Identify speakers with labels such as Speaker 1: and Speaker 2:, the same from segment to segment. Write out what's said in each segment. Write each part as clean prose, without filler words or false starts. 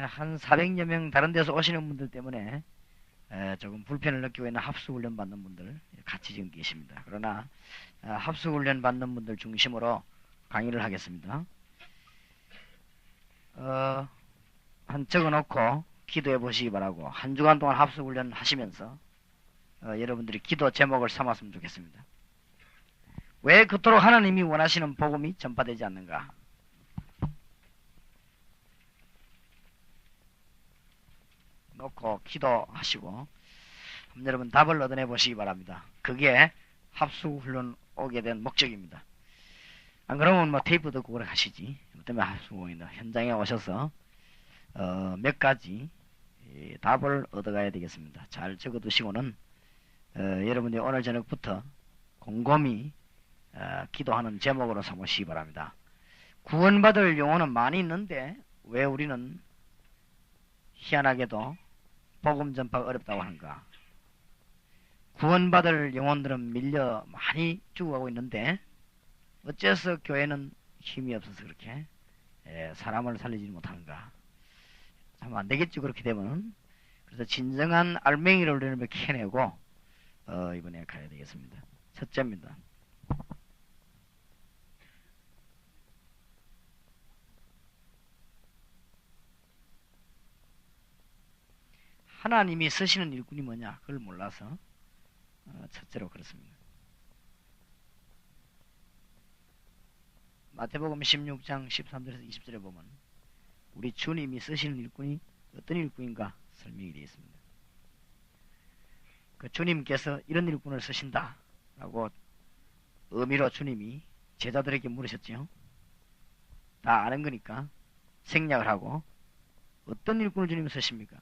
Speaker 1: 한 400여 명 다른 데서 오시는 분들 때문에 조금 불편을 느끼고 있는 합숙훈련 받는 분들 같이 지금 계십니다. 그러나 합숙훈련 받는 분들 중심으로 강의를 하겠습니다. 한 적어놓고 기도해 보시기 바라고, 한 주간 동안 합숙훈련 하시면서 여러분들이 기도 제목을 삼았으면 좋겠습니다. 왜 그토록 하나님이 원하시는 복음이 전파되지 않는가? 놓고 기도하시고 여러분 답을 얻어내 보시기 바랍니다. 그게 합숙훈련 오게 된 목적입니다. 안 그러면 뭐 테이프 듣고 오래 가시지. 때문에 합숙훈련 현장에 오셔서 몇 가지 답을 얻어가야 되겠습니다. 잘 적어두시고는 여러분이 오늘 저녁부터 곰곰이 기도하는 제목으로 삼으시기 바랍니다. 구원받을 영혼은 많이 있는데 왜 우리는 희한하게도 복음 전파가 어렵다고 하는가? 구원받을 영혼들은 밀려 많이 죽어가고 있는데 어째서 교회는 힘이 없어서 그렇게 사람을 살리지 못하는가? 참 안되겠죠, 그렇게 되면. 그래서 진정한 알맹이를 우리는 캐내고 이번에 가야 되겠습니다. 첫째입니다. 하나님이 쓰시는 일꾼이 뭐냐? 그걸 몰라서 첫째로 그렇습니다. 마태복음 16장 13절에서 20절에 보면 우리 주님이 쓰시는 일꾼이 어떤 일꾼인가 설명이 되어 있습니다. 그 주님께서 이런 일꾼을 쓰신다 라고 의미로 주님이 제자들에게 물으셨죠. 다 아는 거니까 생략을 하고, 어떤 일꾼을 주님이 쓰십니까?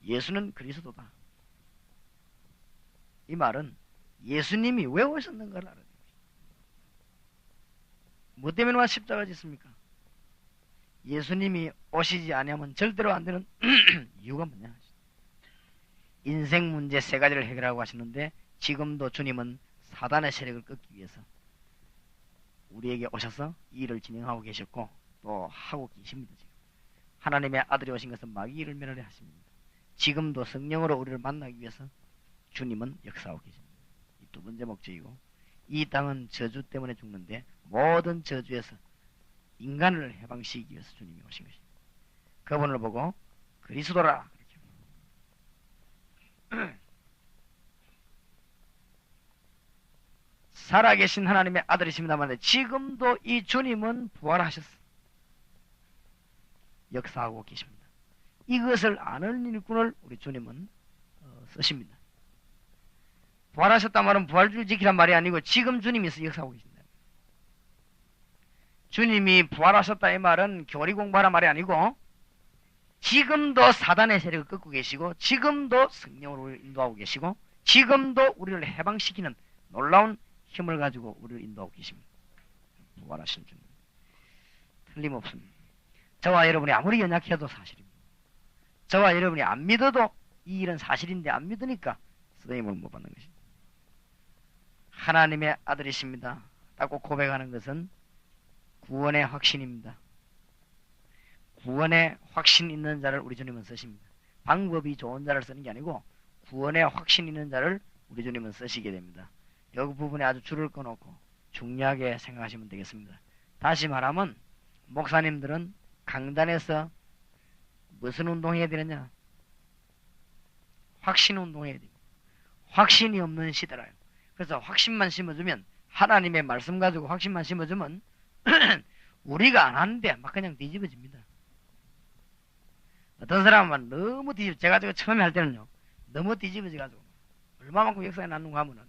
Speaker 1: 예수는 그리스도다. 이 말은 예수님이 왜 오셨는가를 알아야 됩니다. 뭐 때문에 와 십자가 짓습니까? 예수님이 오시지 아니하면 절대로 안 되는 이유가 뭐냐? 인생 문제 세 가지를 해결하고 하시는데 지금도 주님은 사단의 세력을 끊기 위해서 우리에게 오셔서 이 일을 진행하고 계셨고 또 하고 계십니다. 지금 하나님의 아들이 오신 것은 마귀의 일을 멸하려 하십니다. 지금도 성령으로 우리를 만나기 위해서 주님은 역사하고 계십니다. 이 두 번째 목적이고, 이 땅은 저주 때문에 죽는데 모든 저주에서 인간을 해방시키기 위해서 주님이 오신 것입니다. 그분을 보고 그리스도라 그렇게. 살아계신 하나님의 아들이십니다만 지금도 이 주님은 부활하셨어. 역사하고 계십니다. 이것을 아는 일꾼을 우리 주님은 쓰십니다. 부활하셨단 말은 부활주를 지키란 말이 아니고 지금 주님이 역사하고 계신다. 주님이 부활하셨다 이 말은 교리 공부하란 말이 아니고 지금도 사단의 세력을 꺾고 계시고 지금도 성령으로 우리를 인도하고 계시고 지금도 우리를 해방시키는 놀라운 힘을 가지고 우리를 인도하고 계십니다. 부활하신 주님 틀림없습니다. 저와 여러분이 아무리 연약해도 사실입니다. 저와 여러분이 안 믿어도 이 일은 사실인데 안 믿으니까 쓰임을 못 받는 것입니다. 하나님의 아들이십니다. 라고 고백하는 것은 구원의 확신입니다. 구원의 확신 있는 자를 우리 주님은 쓰십니다. 방법이 좋은 자를 쓰는 게 아니고 구원의 확신 있는 자를 우리 주님은 쓰시게 됩니다. 여기 부분에 아주 줄을 꺼놓고 중요하게 생각하시면 되겠습니다. 다시 말하면 목사님들은 강단에서 무슨 운동해야 되느냐? 확신 운동해야 됩니다. 확신이 없는 시대라요. 그래서 확신만 심어주면, 하나님의 말씀 가지고 확신만 심어주면 우리가 안 하는데 막 그냥 뒤집어집니다. 어떤 사람은 너무 제가 처음에 할 때는요, 너무 뒤집어져가지고 얼마만큼 역사에 났는가 하면은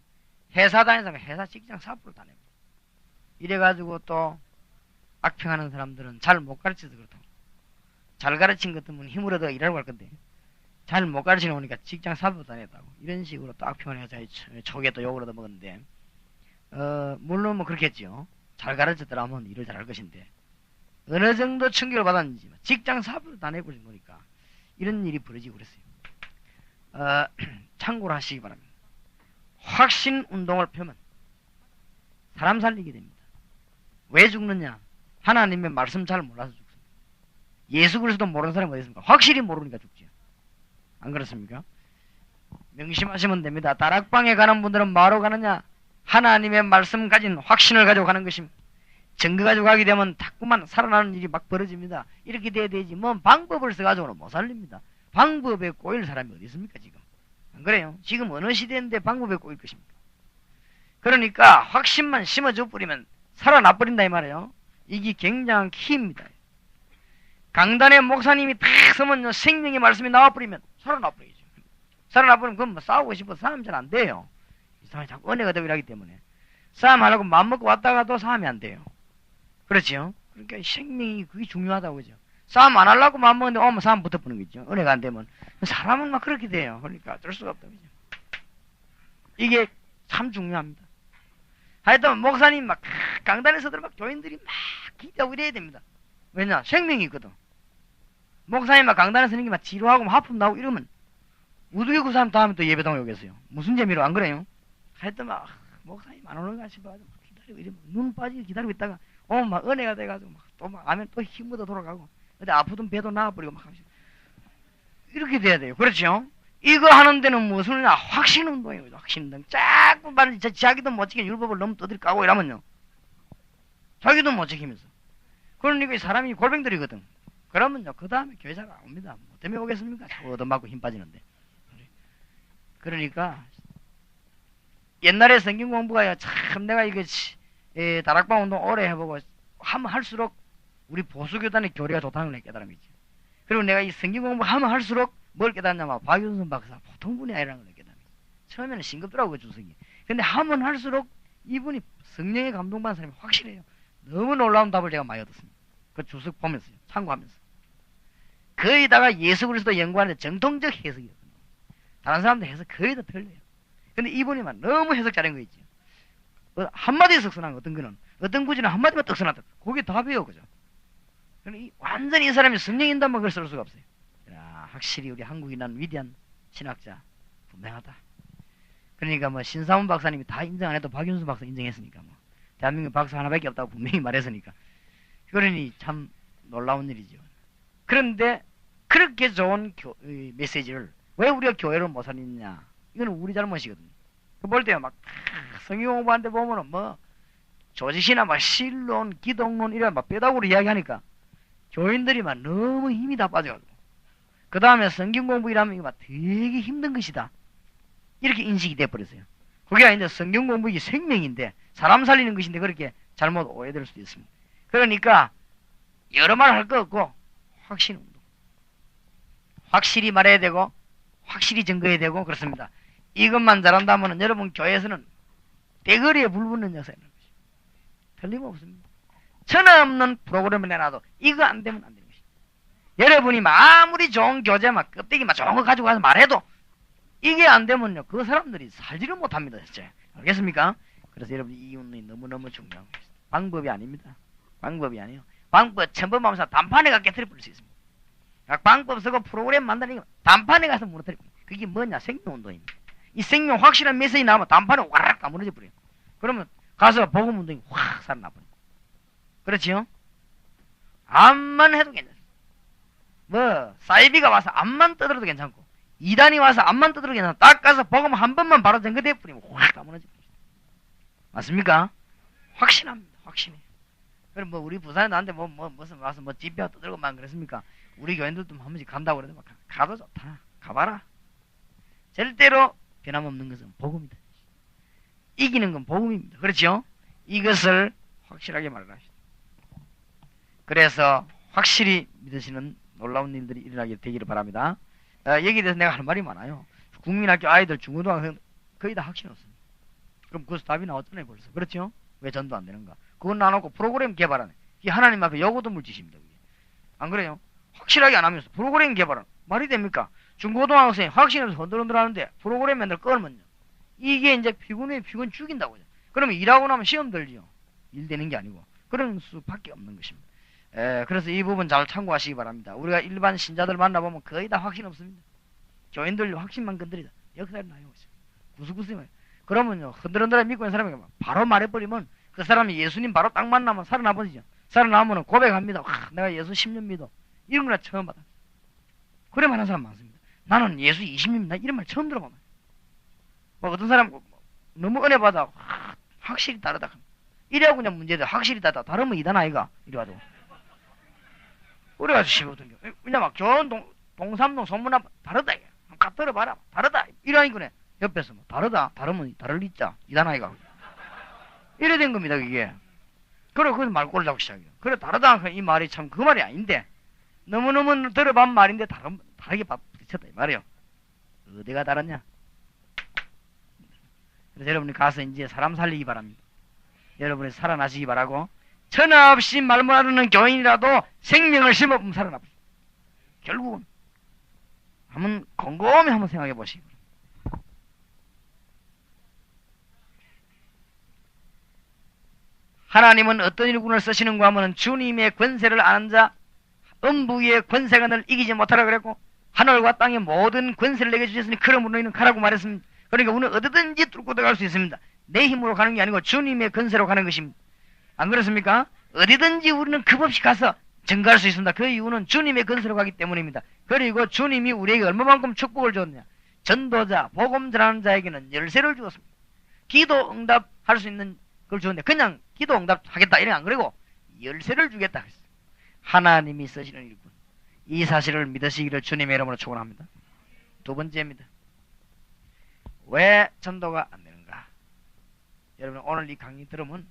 Speaker 1: 회사 다니다가 회사 직장 사업을 다녀요. 이래가지고 또 악평하는 사람들은 잘 못 가르쳐서 그렇다고. 잘 가르친 것 같으면 힘을 얻어 일하고 할 건데 잘 못 가르치는 오니까 직장 사업도 다녔다고. 이런 식으로 또 악평을 해서 촉에 또 욕을 얻어 먹었는데 물론 뭐 그렇겠죠. 잘 가르쳤더라면 일을 잘할 것인데 어느 정도 충격을 받았는지 직장 사업도 다녀버린 거니까 이런 일이 벌어지고 그랬어요. 참고로 하시기 바랍니다. 확신 운동을 펴면 사람 살리게 됩니다. 왜 죽느냐? 하나님의 말씀 잘 몰라서 죽습니다. 예수 그리스도 모르는 사람이 어디 있습니까? 확실히 모르니까 죽지요. 안 그렇습니까? 명심하시면 됩니다. 다락방에 가는 분들은 뭐하러 가느냐? 하나님의 말씀 가진 확신을 가지고 가는 것입니다. 증거 가지고 가게 되면 자꾸만 살아나는 일이 막 벌어집니다. 이렇게 돼야 되지. 뭐 방법을 써가지고는 못 살립니다. 방법에 꼬일 사람이 어디 있습니까 지금? 안 그래요? 지금 어느 시대인데 방법에 꼬일 것입니까? 그러니까 확신만 심어줘 버리면 살아나 버린다 이 말이에요. 이게 굉장한 키입니다. 강단에 목사님이 딱 서면 생명의 말씀이 나와버리면 살아나 버리죠. 살아나 버리면 그건 뭐 싸우고 싶어서 싸움 잘 안 돼요. 이 사람이 자꾸 은혜가 되고 이러기 때문에 싸움하려고 마음먹고 왔다가도 싸움이 안 돼요. 그렇죠? 그러니까 생명이 그게 중요하다고 그죠? 싸움 안 하려고 마음먹는데 싸움 붙어보는 거죠. 은혜가 안 되면 사람은 막 그렇게 돼요. 그러니까 어쩔 수가 없다 그죠? 이게 참 중요합니다. 하여튼 목사님 막 강단에서들 막 교인들이 막 기대하고 이래야 됩니다. 왜냐? 생명이 있거든. 목사님 막 강단에 서는 게 막 지루하고 막 하품 나오고 이러면 우두개 그 사람 다음에 또 예배당에 오겠어요. 무슨 재미로 안 그래요? 하여튼 막 목사님 안 오는가 싶어가지고 막 기다리고 이러면 눈 빠지게 기다리고 있다가 막 은혜가 돼가지고 막 또 막 아멘 또 힘얻어 돌아가고 근데 아프던 배도 나아버리고 막 하시고 이렇게 돼야 돼요. 그렇죠? 이거 하는 데는 무슨 확신 운동이에요. 확신 운동. 자꾸 말은 자기도 못 지키면 율법을 너무 떠들이 까고 이러면요. 자기도 못 지키면서. 그러니까 이 사람이 골뱅들이거든. 그러면요. 그 다음에 교회 잘 안 옵니다. 뭐 때문에 오겠습니까? 자꾸 얻어맞고 힘 빠지는데. 그러니까 옛날에 성경 공부가 참 내가 이거 다락방 운동 오래 해보고 하면 할수록 우리 보수교단의 교리가 좋다는 걸 깨달은 거지. 그리고 내가 이 성경 공부 하면 할수록 뭘 깨닫냐면 박윤선 박사 보통 분이 아니라는 걸 깨달은 거지. 처음에는 싱겁더라고 그 주석이. 근데 하면 할수록 이분이 성령의 감동받은 사람이 확실해요. 너무 놀라운 답을 제가 많이 얻었습니다. 그 주석 보면서요. 참고하면서. 거의다가 예수 그리스도 연구하는데 정통적 해석이거든요. 다른 사람들 해석 거의 다 틀려요. 근데 이분이만 너무 해석 잘한 거 있죠. 한마디 해석 써난 어떤 거는 어떤 구절은 한마디만 떡 써놨다. 그게 답이에요. 그죠? 완전히 이 사람이 성령인단만 그걸 쓸 수가 없어요. 야, 확실히 우리 한국인은 위대한 신학자 분명하다. 그러니까 뭐 신사훈 박사님이 다 인정 안 해도 박윤수 박사 인정했으니까 뭐 대한민국 박사 하나밖에 없다고 분명히 말했으니까 그러니 참 놀라운 일이죠. 그런데 그렇게 좋은 메시지를 왜 우리가 교회를 못 살리느냐? 이거는 우리 잘못이거든요. 볼 때요 막 성경 공부하는데 보면은 뭐 조직이나 막 신론, 기독론 이런 막 뼈다구로 이야기하니까 교인들이 막 너무 힘이 다 빠져가지고 그 다음에 성경 공부 이라면 이거 막 되게 힘든 것이다. 이렇게 인식이 돼버렸어요. 그게 아닌데 성경 공부 이게 생명인데 사람 살리는 것인데 그렇게 잘못 오해될 수도 있습니다. 그러니까 여러 말 할 거 없고 확신 운동. 확실히 말해야 되고 확실히 증거해야 되고 그렇습니다. 이것만 잘한다면 여러분 교회에서는 대거리에 불붙는 역사가 있는 것이죠. 틀림없습니다. 천없는 프로그램을 내놔도 이거 안 되면 안 되는 것이죠. 여러분이 아무리 좋은 교재 막 껍데기 막 좋은 거 가지고 가서 말해도 이게 안 되면요 그 사람들이 살지를 못합니다. 진짜. 알겠습니까? 그래서 여러분 이 운동이 너무너무 중요한 것이죠. 방법이 아닙니다. 방법이 아니에요. 방법 천범하면서 단판에 가 깨뜨려 버릴 수 있습니다. 방법 쓰고 프로그램 만드는 거 단판에 가서 무너뜨려 버려요. 그게 뭐냐? 생명운동입니다. 이 생명 확실한 메시지 나오면 단판에 와락 다 무너져 버려요. 그러면 가서 복음운동이 확 살아나 버려요. 그렇지요? 암만 해도 괜찮아요. 뭐 사이비가 와서 암만 떠들어도 괜찮고 이단이 와서 암만 떠들어도 괜찮아. 딱 가서 복음 한 번만 바로 전거돼 버리면 확 다 무너져 버려요. 맞습니까? 확신합니다. 확신해. 그럼 뭐 우리 부산에 나한테 무슨 와서 뭐 집회 떠들고 막 그랬습니까? 우리 교인들도 한 번씩 간다고 그래도 막 가도 좋다. 가봐라. 절대로 변함없는 것은 복음이다. 이기는 건 복음입니다. 그렇죠? 이것을 확실하게 말하시다. 그래서 확실히 믿으시는 놀라운 일들이 일어나게 되기를 바랍니다. 여기에 대해서 내가 할 말이 많아요. 국민학교 아이들 중고등학생 거의 다 확신 없습니다. 그럼 그것도 답이 나왔잖아요 벌써. 그렇죠? 왜 전도 안 되는가? 그건 나놓고 프로그램 개발하네. 이게 하나님 앞에 요구도 물짓입니다. 그게. 안 그래요? 확실하게 안 하면서 프로그램 개발은 말이 됩니까? 중고등학생이 확신하면서 흔들흔들 하는데 프로그램 맨날 끌면요. 이게 이제 피곤해 피곤 죽인다고요. 그러면 일하고 나면 시험 들지요. 일 되는 게 아니고. 그런 수밖에 없는 것입니다. 그래서 이 부분 잘 참고하시기 바랍니다. 우리가 일반 신자들 만나보면 거의 다 확신 없습니다. 교인들 확신만 건드리다. 역사를 나요. 구수구수해요. 그러면요 흔들흔들 믿고 있는 사람에게 바로 말해버리면 그 사람이 예수님 바로 딱 만나면 살아나버리죠. 살아나면 고백합니다. 와, 내가 예수 10년 믿어. 이런 거나 처음 받아. 그래 말하는 사람 많습니다. 나는 예수 20년 나 이런 말 처음 들어봐. 뭐 어떤 사람 너무 은혜 받아. 와, 확실히 다르다. 이래하고 그냥 문제돼. 확실히 다르면 이단 아이가 이래가지고. 그래가지고 씹어던져. 그냥 막 좋은 동삼동 소문나 다르다. 한번 들어봐라. 다르다. 이러니까 옆에서 뭐 다르다. 다르면 다를 리자. 이단 아이가. 이래 된 겁니다, 그게. 그래, 그래서 말꼬를 잡기 시작해요. 그래, 다르다. 이 말이 참 그 말이 아닌데, 너무너무 들어본 말인데, 다르게 부딪혔다, 이 말이에요. 어디가 다르냐? 그래서 여러분이 가서 이제 사람 살리기 바랍니다. 여러분이 살아나시기 바라고, 천하 없이 말 못하는 교인이라도 생명을 심어보면 살아나버려. 결국은, 한번 곰곰이 한번 생각해 보시기 바랍니다. 하나님은 어떤 일꾼을 쓰시는가 하면 주님의 권세를 아는 자, 음부의 권세관을 이기지 못하라 그랬고, 하늘과 땅의 모든 권세를 내게 주셨으니 그러므로 너희는 가라고 말했습니다. 그러니까 우리는 어디든지 뚫고 들어갈 수 있습니다. 내 힘으로 가는 게 아니고 주님의 권세로 가는 것입니다. 안 그렇습니까? 어디든지 우리는 급없이 가서 증가할 수 있습니다. 그 이유는 주님의 권세로 가기 때문입니다. 그리고 주님이 우리에게 얼마만큼 축복을 줬느냐. 전도자, 복음 전하는 자에게는 열쇠를 주었습니다. 기도 응답할 수 있는 걸 주었는데 그냥 기도 응답하겠다 이래 안 그러고 열쇠를 주겠다 했어요. 하나님이 쓰시는 일꾼. 이 사실을 믿으시기를 주님의 이름으로 축원합니다. 두 번째입니다. 왜 전도가 안 되는가? 여러분 오늘 이 강의 들으면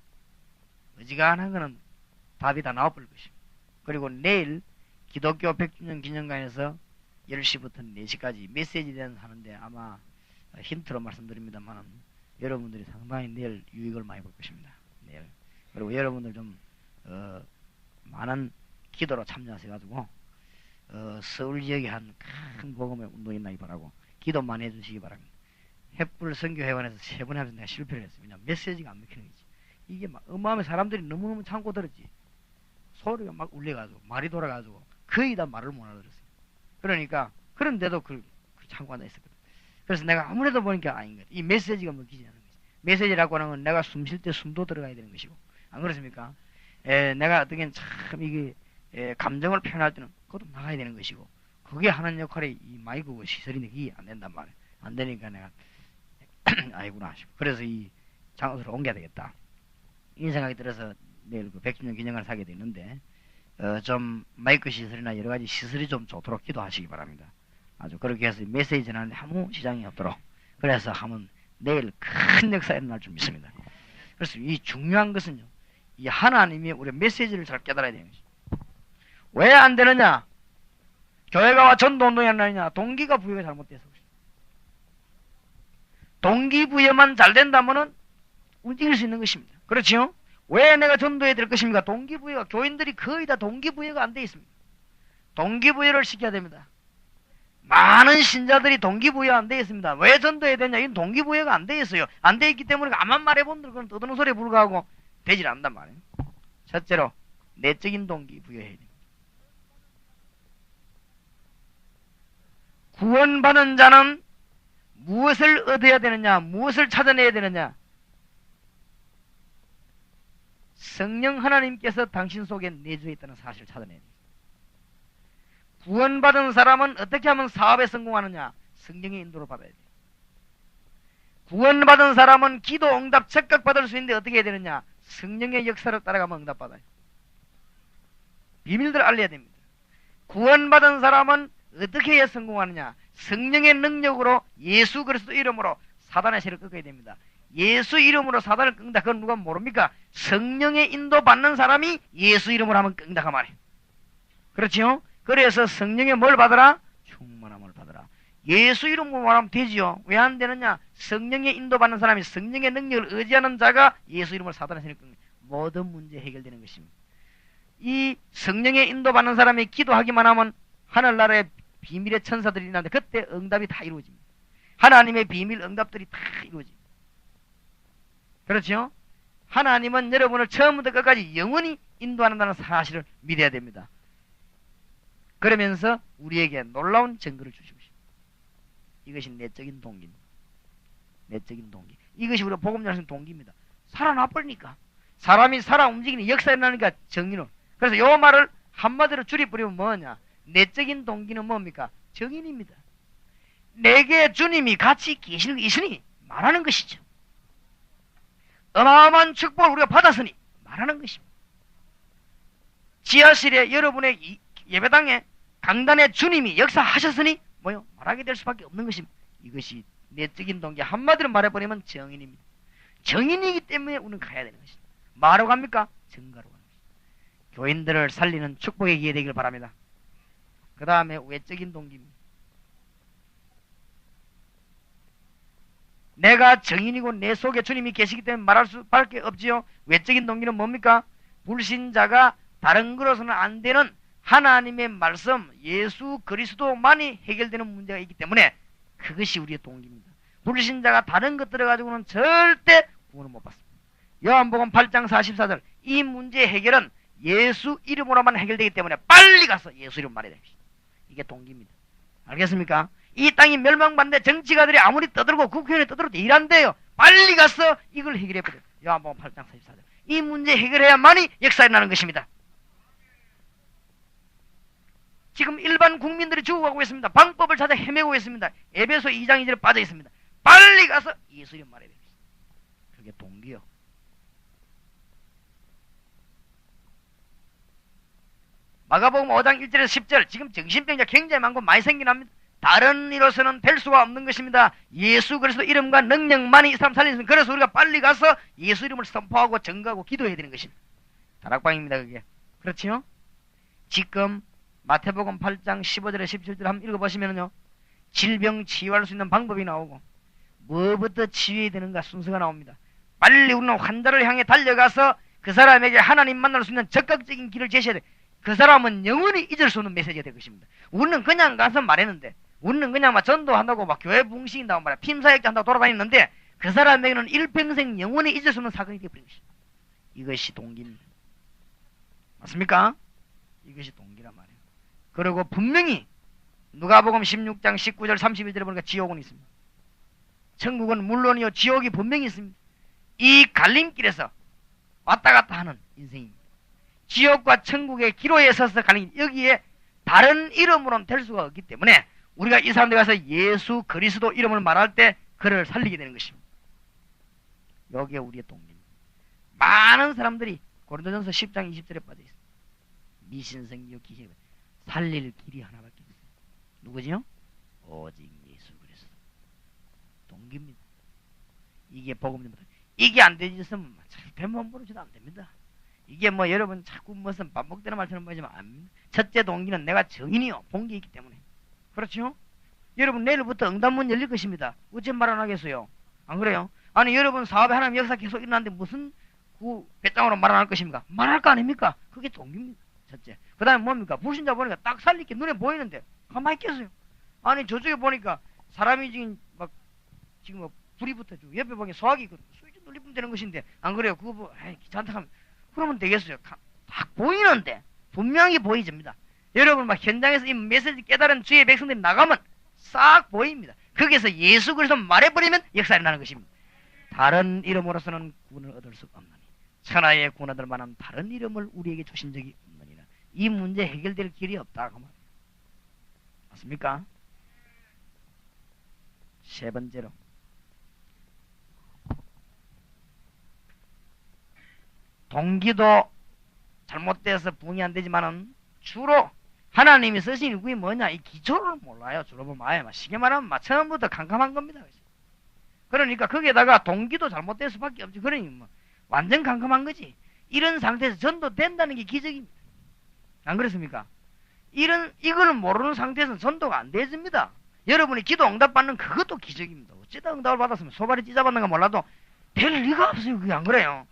Speaker 1: 어지간한 거는 답이 다 나와버릴 것입니다. 그리고 내일 기독교 100주년 기념관에서 10시부터 4시까지 메시지 대한 하는데 아마 힌트로 말씀드립니다만 여러분들이 상당히 내일 유익을 많이 볼 것입니다. 내일. 그리고 여러분들 좀 많은 기도로 참여하셔가지고 서울 지역에 한 큰 복음의 운동이 있나기 바라고 기도 많이 해주시기 바랍니다. 횃불 선교회관에서 3번 하면서 내가 실패를 했습니다. 메시지가 안 먹히는 거지. 이게 막 어마어마한 사람들이 너무너무 참고 들었지. 소리가 막 울려가지고 말이 돌아가지고 거의 다 말을 못 알아들었어요. 그러니까 그런데도 그 참고 앉아 있었거든. 그래서 내가 아무래도 보니까 아닌 거야. 이 메시지가 먹히지 않는 거지. 메시지라고 하는 건 내가 숨 쉴 때 숨도 들어가야 되는 것이고 안 그렇습니까? 내가 어떻게 참 이게 감정을 표현할 때는 그것도 나가야 되는 것이고 그게 하는 역할이 이 마이크 시설인데 이게 안 된단 말이야. 안 되니까 내가 아이구나 싶어. 그래서 이 장소를 옮겨야 되겠다. 이 생각이 들어서 내일 그 100주년 기념관을 사게 되는데 좀 마이크 시설이나 여러 가지 시설이 좀 좋도록 기도하시기 바랍니다. 아주 그렇게 해서 메시지 전하는데 아무 지장이 없도록 그래서 하면 내일 큰 역사가 일어날 줄 믿습니다. 그래서 이 중요한 것은요. 이 하나님이 우리 메시지를 잘 깨달아야 되는 것이죠. 왜 안 되느냐? 교회가 와 전도운동이 안 나느냐? 동기가 부여가 잘못돼서 동기부여만 잘 된다면은 움직일 수 있는 것입니다. 그렇지요? 왜 내가 전도해야 될 것입니까? 동기부여가 교인들이 거의 다 동기부여가 안 돼 있습니다. 동기부여를 시켜야 됩니다. 많은 신자들이 동기부여 안 돼 있습니다. 왜 전도해야 되냐? 이건 동기부여가 안 돼 있어요. 안 돼 있기 때문에 아만 말해본들 그건 떠드는 소리에 불과하고 되질 않는단 말이에요. 첫째로 내적인 동기부여해야 됩니다. 구원받은 자는 무엇을 얻어야 되느냐? 무엇을 찾아내야 되느냐? 성령 하나님께서 당신 속에 내주에 있다는 사실을 찾아내야 됩니다. 구원받은 사람은 어떻게 하면 사업에 성공하느냐? 성령의 인도를 받아야 돼요. 구원받은 사람은 기도 응답 즉각 받을 수 있는데 어떻게 해야 되느냐? 성령의 역사를 따라가면 응답받아요. 비밀들을 알려야 됩니다. 구원받은 사람은 어떻게 해야 성공하느냐? 성령의 능력으로 예수 그리스도 이름으로 사단의 세를 꺾어야 됩니다. 예수 이름으로 사단을 꺾는다. 그건 누가 모릅니까? 성령의 인도 받는 사람이 예수 이름으로 하면 꺾는다 그 말이에요. 그렇지요? 그래서 성령의 뭘 받으라? 충만함을 받으라. 예수 이름으로 말하면 되지요. 왜 안 되느냐? 성령의 인도 받는 사람이 성령의 능력을 의지하는 자가 예수 이름으로 사단의 세를 꺾는 모든 문제 해결되는 것입니다. 이 성령의 인도 받는 사람이 기도하기만 하면 하늘나라에 비밀의 천사들이 있는데 그때 응답이 다 이루어집니다. 하나님의 비밀 응답들이 다 이루어집니다. 그렇죠? 하나님은 여러분을 처음부터 끝까지 영원히 인도한다는 사실을 믿어야 됩니다. 그러면서 우리에게 놀라운 증거를 주시고 싶습니다. 이것이 내적인 동기입니다. 내적인 동기. 이것이 우리가 복음 전하는 동기입니다. 살아나 버리니까. 사람이 살아 움직이는 역사에 나니까 정의는. 그래서 요 말을 한마디로 줄여버리면 뭐냐? 내적인 동기는 뭡니까? 정인입니다. 내게 주님이 같이 계시는 있으니 말하는 것이죠. 어마어마한 축복을 우리가 받았으니 말하는 것입니다. 지하실에 여러분의 예배당에 강단에 주님이 역사하셨으니 뭐요? 말하게 될 수밖에 없는 것입니다. 이것이 내적인 동기, 한마디로 말해버리면 정인입니다. 정인이기 때문에 우리는 가야 되는 것입니다. 뭐하러 갑니까? 증거로 가는 것입니다. 교인들을 살리는 축복의 기회 되기를 바랍니다. 그 다음에 외적인 동기입니다. 내가 정인이고 내 속에 주님이 계시기 때문에 말할 수밖에 없지요. 외적인 동기는 뭡니까? 불신자가 다른 것으로는 안 되는 하나님의 말씀, 예수 그리스도만이 해결되는 문제가 있기 때문에 그것이 우리의 동기입니다. 불신자가 다른 것들을 가지고는 절대 구원을 못 받습니다. 요한복음 8장 44절, 이 문제의 해결은 예수 이름으로만 해결되기 때문에 빨리 가서 예수 이름 말해야 됩니다. 이게 동기입니다. 알겠습니까? 이 땅이 멸망받는데 정치가들이 아무리 떠들고 국회의원이 떠들어도 일한대요. 빨리 가서 이걸 해결해버려요. 요한복음 8장 44절. 이 문제 해결해야만이 역사에 나는 것입니다. 지금 일반 국민들이 죽어가고 있습니다. 방법을 찾아 헤매고 있습니다. 에베소 2장 2절에 빠져 있습니다. 빨리 가서 예수 이름 말해야 됩니다. 그게 동기요. 마가복음 5장 1절에서 10절, 지금 정신병자 굉장히 많고 많이 생긴 합니다. 다른 이로서는 될 수가 없는 것입니다. 예수 그리스도 이름과 능력만이 이 사람 살리는 것입니다. 그래서 우리가 빨리 가서 예수 이름을 선포하고 증거하고 기도해야 되는 것입니다. 다락방입니다. 그게. 그렇지요? 지금 마태복음 8장 15절에 17절 한번 읽어보시면요, 질병 치유할 수 있는 방법이 나오고 뭐부터 치유해야 되는가 순서가 나옵니다. 빨리 우리는 환자를 향해 달려가서 그 사람에게 하나님 만날 수 있는 적극적인 길을 제시해야 돼. 그 사람은 영원히 잊을 수 없는 메시지가 될 것입니다. 우리는 그냥 가서 말했는데, 우리는 그냥 막 전도한다고 막 교회 붕신다고 말이야, 핌사역자 한다고 돌아다니는데 그 사람에게는 일평생 영원히 잊을 수 없는 사건이 되어버린 것입니다. 이것이 동기입니다. 맞습니까? 이것이 동기란 말이에요. 그리고 분명히 누가복음 16장 19절 31절에 보니까 지옥은 있습니다. 천국은 물론이요 지옥이 분명히 있습니다. 이 갈림길에서 왔다 갔다 하는 인생입니다. 지옥과 천국의 기로에 서서 가는, 여기에 다른 이름으로는 될 수가 없기 때문에 우리가 이 사람들 가서 예수 그리스도 이름을 말할 때 그를 살리게 되는 것입니다. 여기에 우리의 동기입니다. 많은 사람들이 고린도전서 10장 20절에 빠져 있습니다. 미신성이요 기계, 살릴 길이 하나밖에 없어요. 누구지요? 오직 예수 그리스도. 동기입니다. 이게 복음입니다. 이게 안 되지면 절대 몸부림쳐도 안 됩니다. 이게 뭐 여러분 자꾸 무슨 반복되는 말처럼 보이지만 안, 첫째 동기는 내가 정인이요 본게 있기 때문에. 그렇죠? 여러분 내일부터 응답문 열릴 것입니다. 어째 말 안 하겠어요? 안 그래요? 아니 여러분 사업에 하나님 역사 계속 일어나는데 무슨 그 배짱으로 말 안 할 것입니까? 말할 거 아닙니까? 그게 동기입니다. 첫째. 그 다음에 뭡니까? 불신자 보니까 딱 살리게 눈에 보이는데 가만히 있겠어요? 아니 저쪽에 보니까 사람이 지금 막 지금 뭐 불이 붙어지고 옆에 보니 소화기 수위 좀 눌리면 되는 것인데 안 그래요? 그거 뭐 귀찮다 하면 그러면 되겠어요? 딱 보이는데 분명히 보이집니다. 여러분 막 현장에서 이 메시지 깨달은 주의 백성들이 나가면 싹 보입니다. 거기에서 예수 그리스도 말해버리면 역사에 나는 것입니다. 다른 이름으로서는 구원을 얻을 수 없느니 천하의 구원 얻을 만한 다른 이름을 우리에게 주신 적이 없느니라. 이 문제 해결될 길이 없다고 말이에요. 맞습니까? 세 번째로 동기도 잘못돼서 부응이 안 되지만은 주로 하나님이 쓰신 일꾼이 뭐냐, 이 기초를 몰라요. 주로 보면 아예 쉽게 말하면 처음부터 캄캄한 겁니다. 그러니까 거기에다가 동기도 잘못될 수밖에 없지. 그러니 뭐 완전 캄캄한 거지. 이런 상태에서 전도된다는 게 기적입니다. 안 그렇습니까? 이걸 모르는 상태에서는 전도가 안 되집니다. 여러분이 기도 응답 받는 그것도 기적입니다. 어쩌다 응답을 받았으면 소발이 찢어받는 거 몰라도 될 리가 없어요. 그게 안 그래요?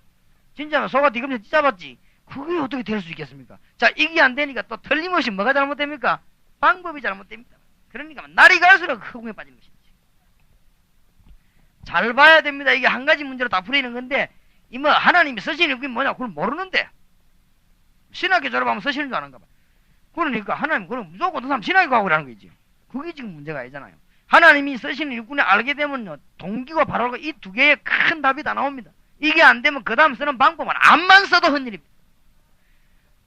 Speaker 1: 진짜 소가 뒤금치 찢어봤지. 그게 어떻게 될 수 있겠습니까? 자, 이게 안 되니까 또 틀림없이 뭐가 잘못됩니까? 방법이 잘못됩니다. 그러니까 날이 갈수록 허공에 빠지는 것입니다. 잘 봐야 됩니다. 이게 한 가지 문제로 다 풀리는 건데, 이 뭐 하나님이 쓰시는 그게 뭐냐 그걸 모르는데 신학교 졸업하면 쓰시는 줄 아는가 봐. 그러니까 하나님 그럼 무조건 어떤 사람 신학교 가고 그러는 거지. 그게 지금 문제가 아니잖아요. 하나님이 쓰시는 일꾼을 알게 되면요 동기가 바로 이 두 개의 큰 답이 다 나옵니다. 이게 안 되면 그 다음 쓰는 방법은 암만 써도 헛일입니다.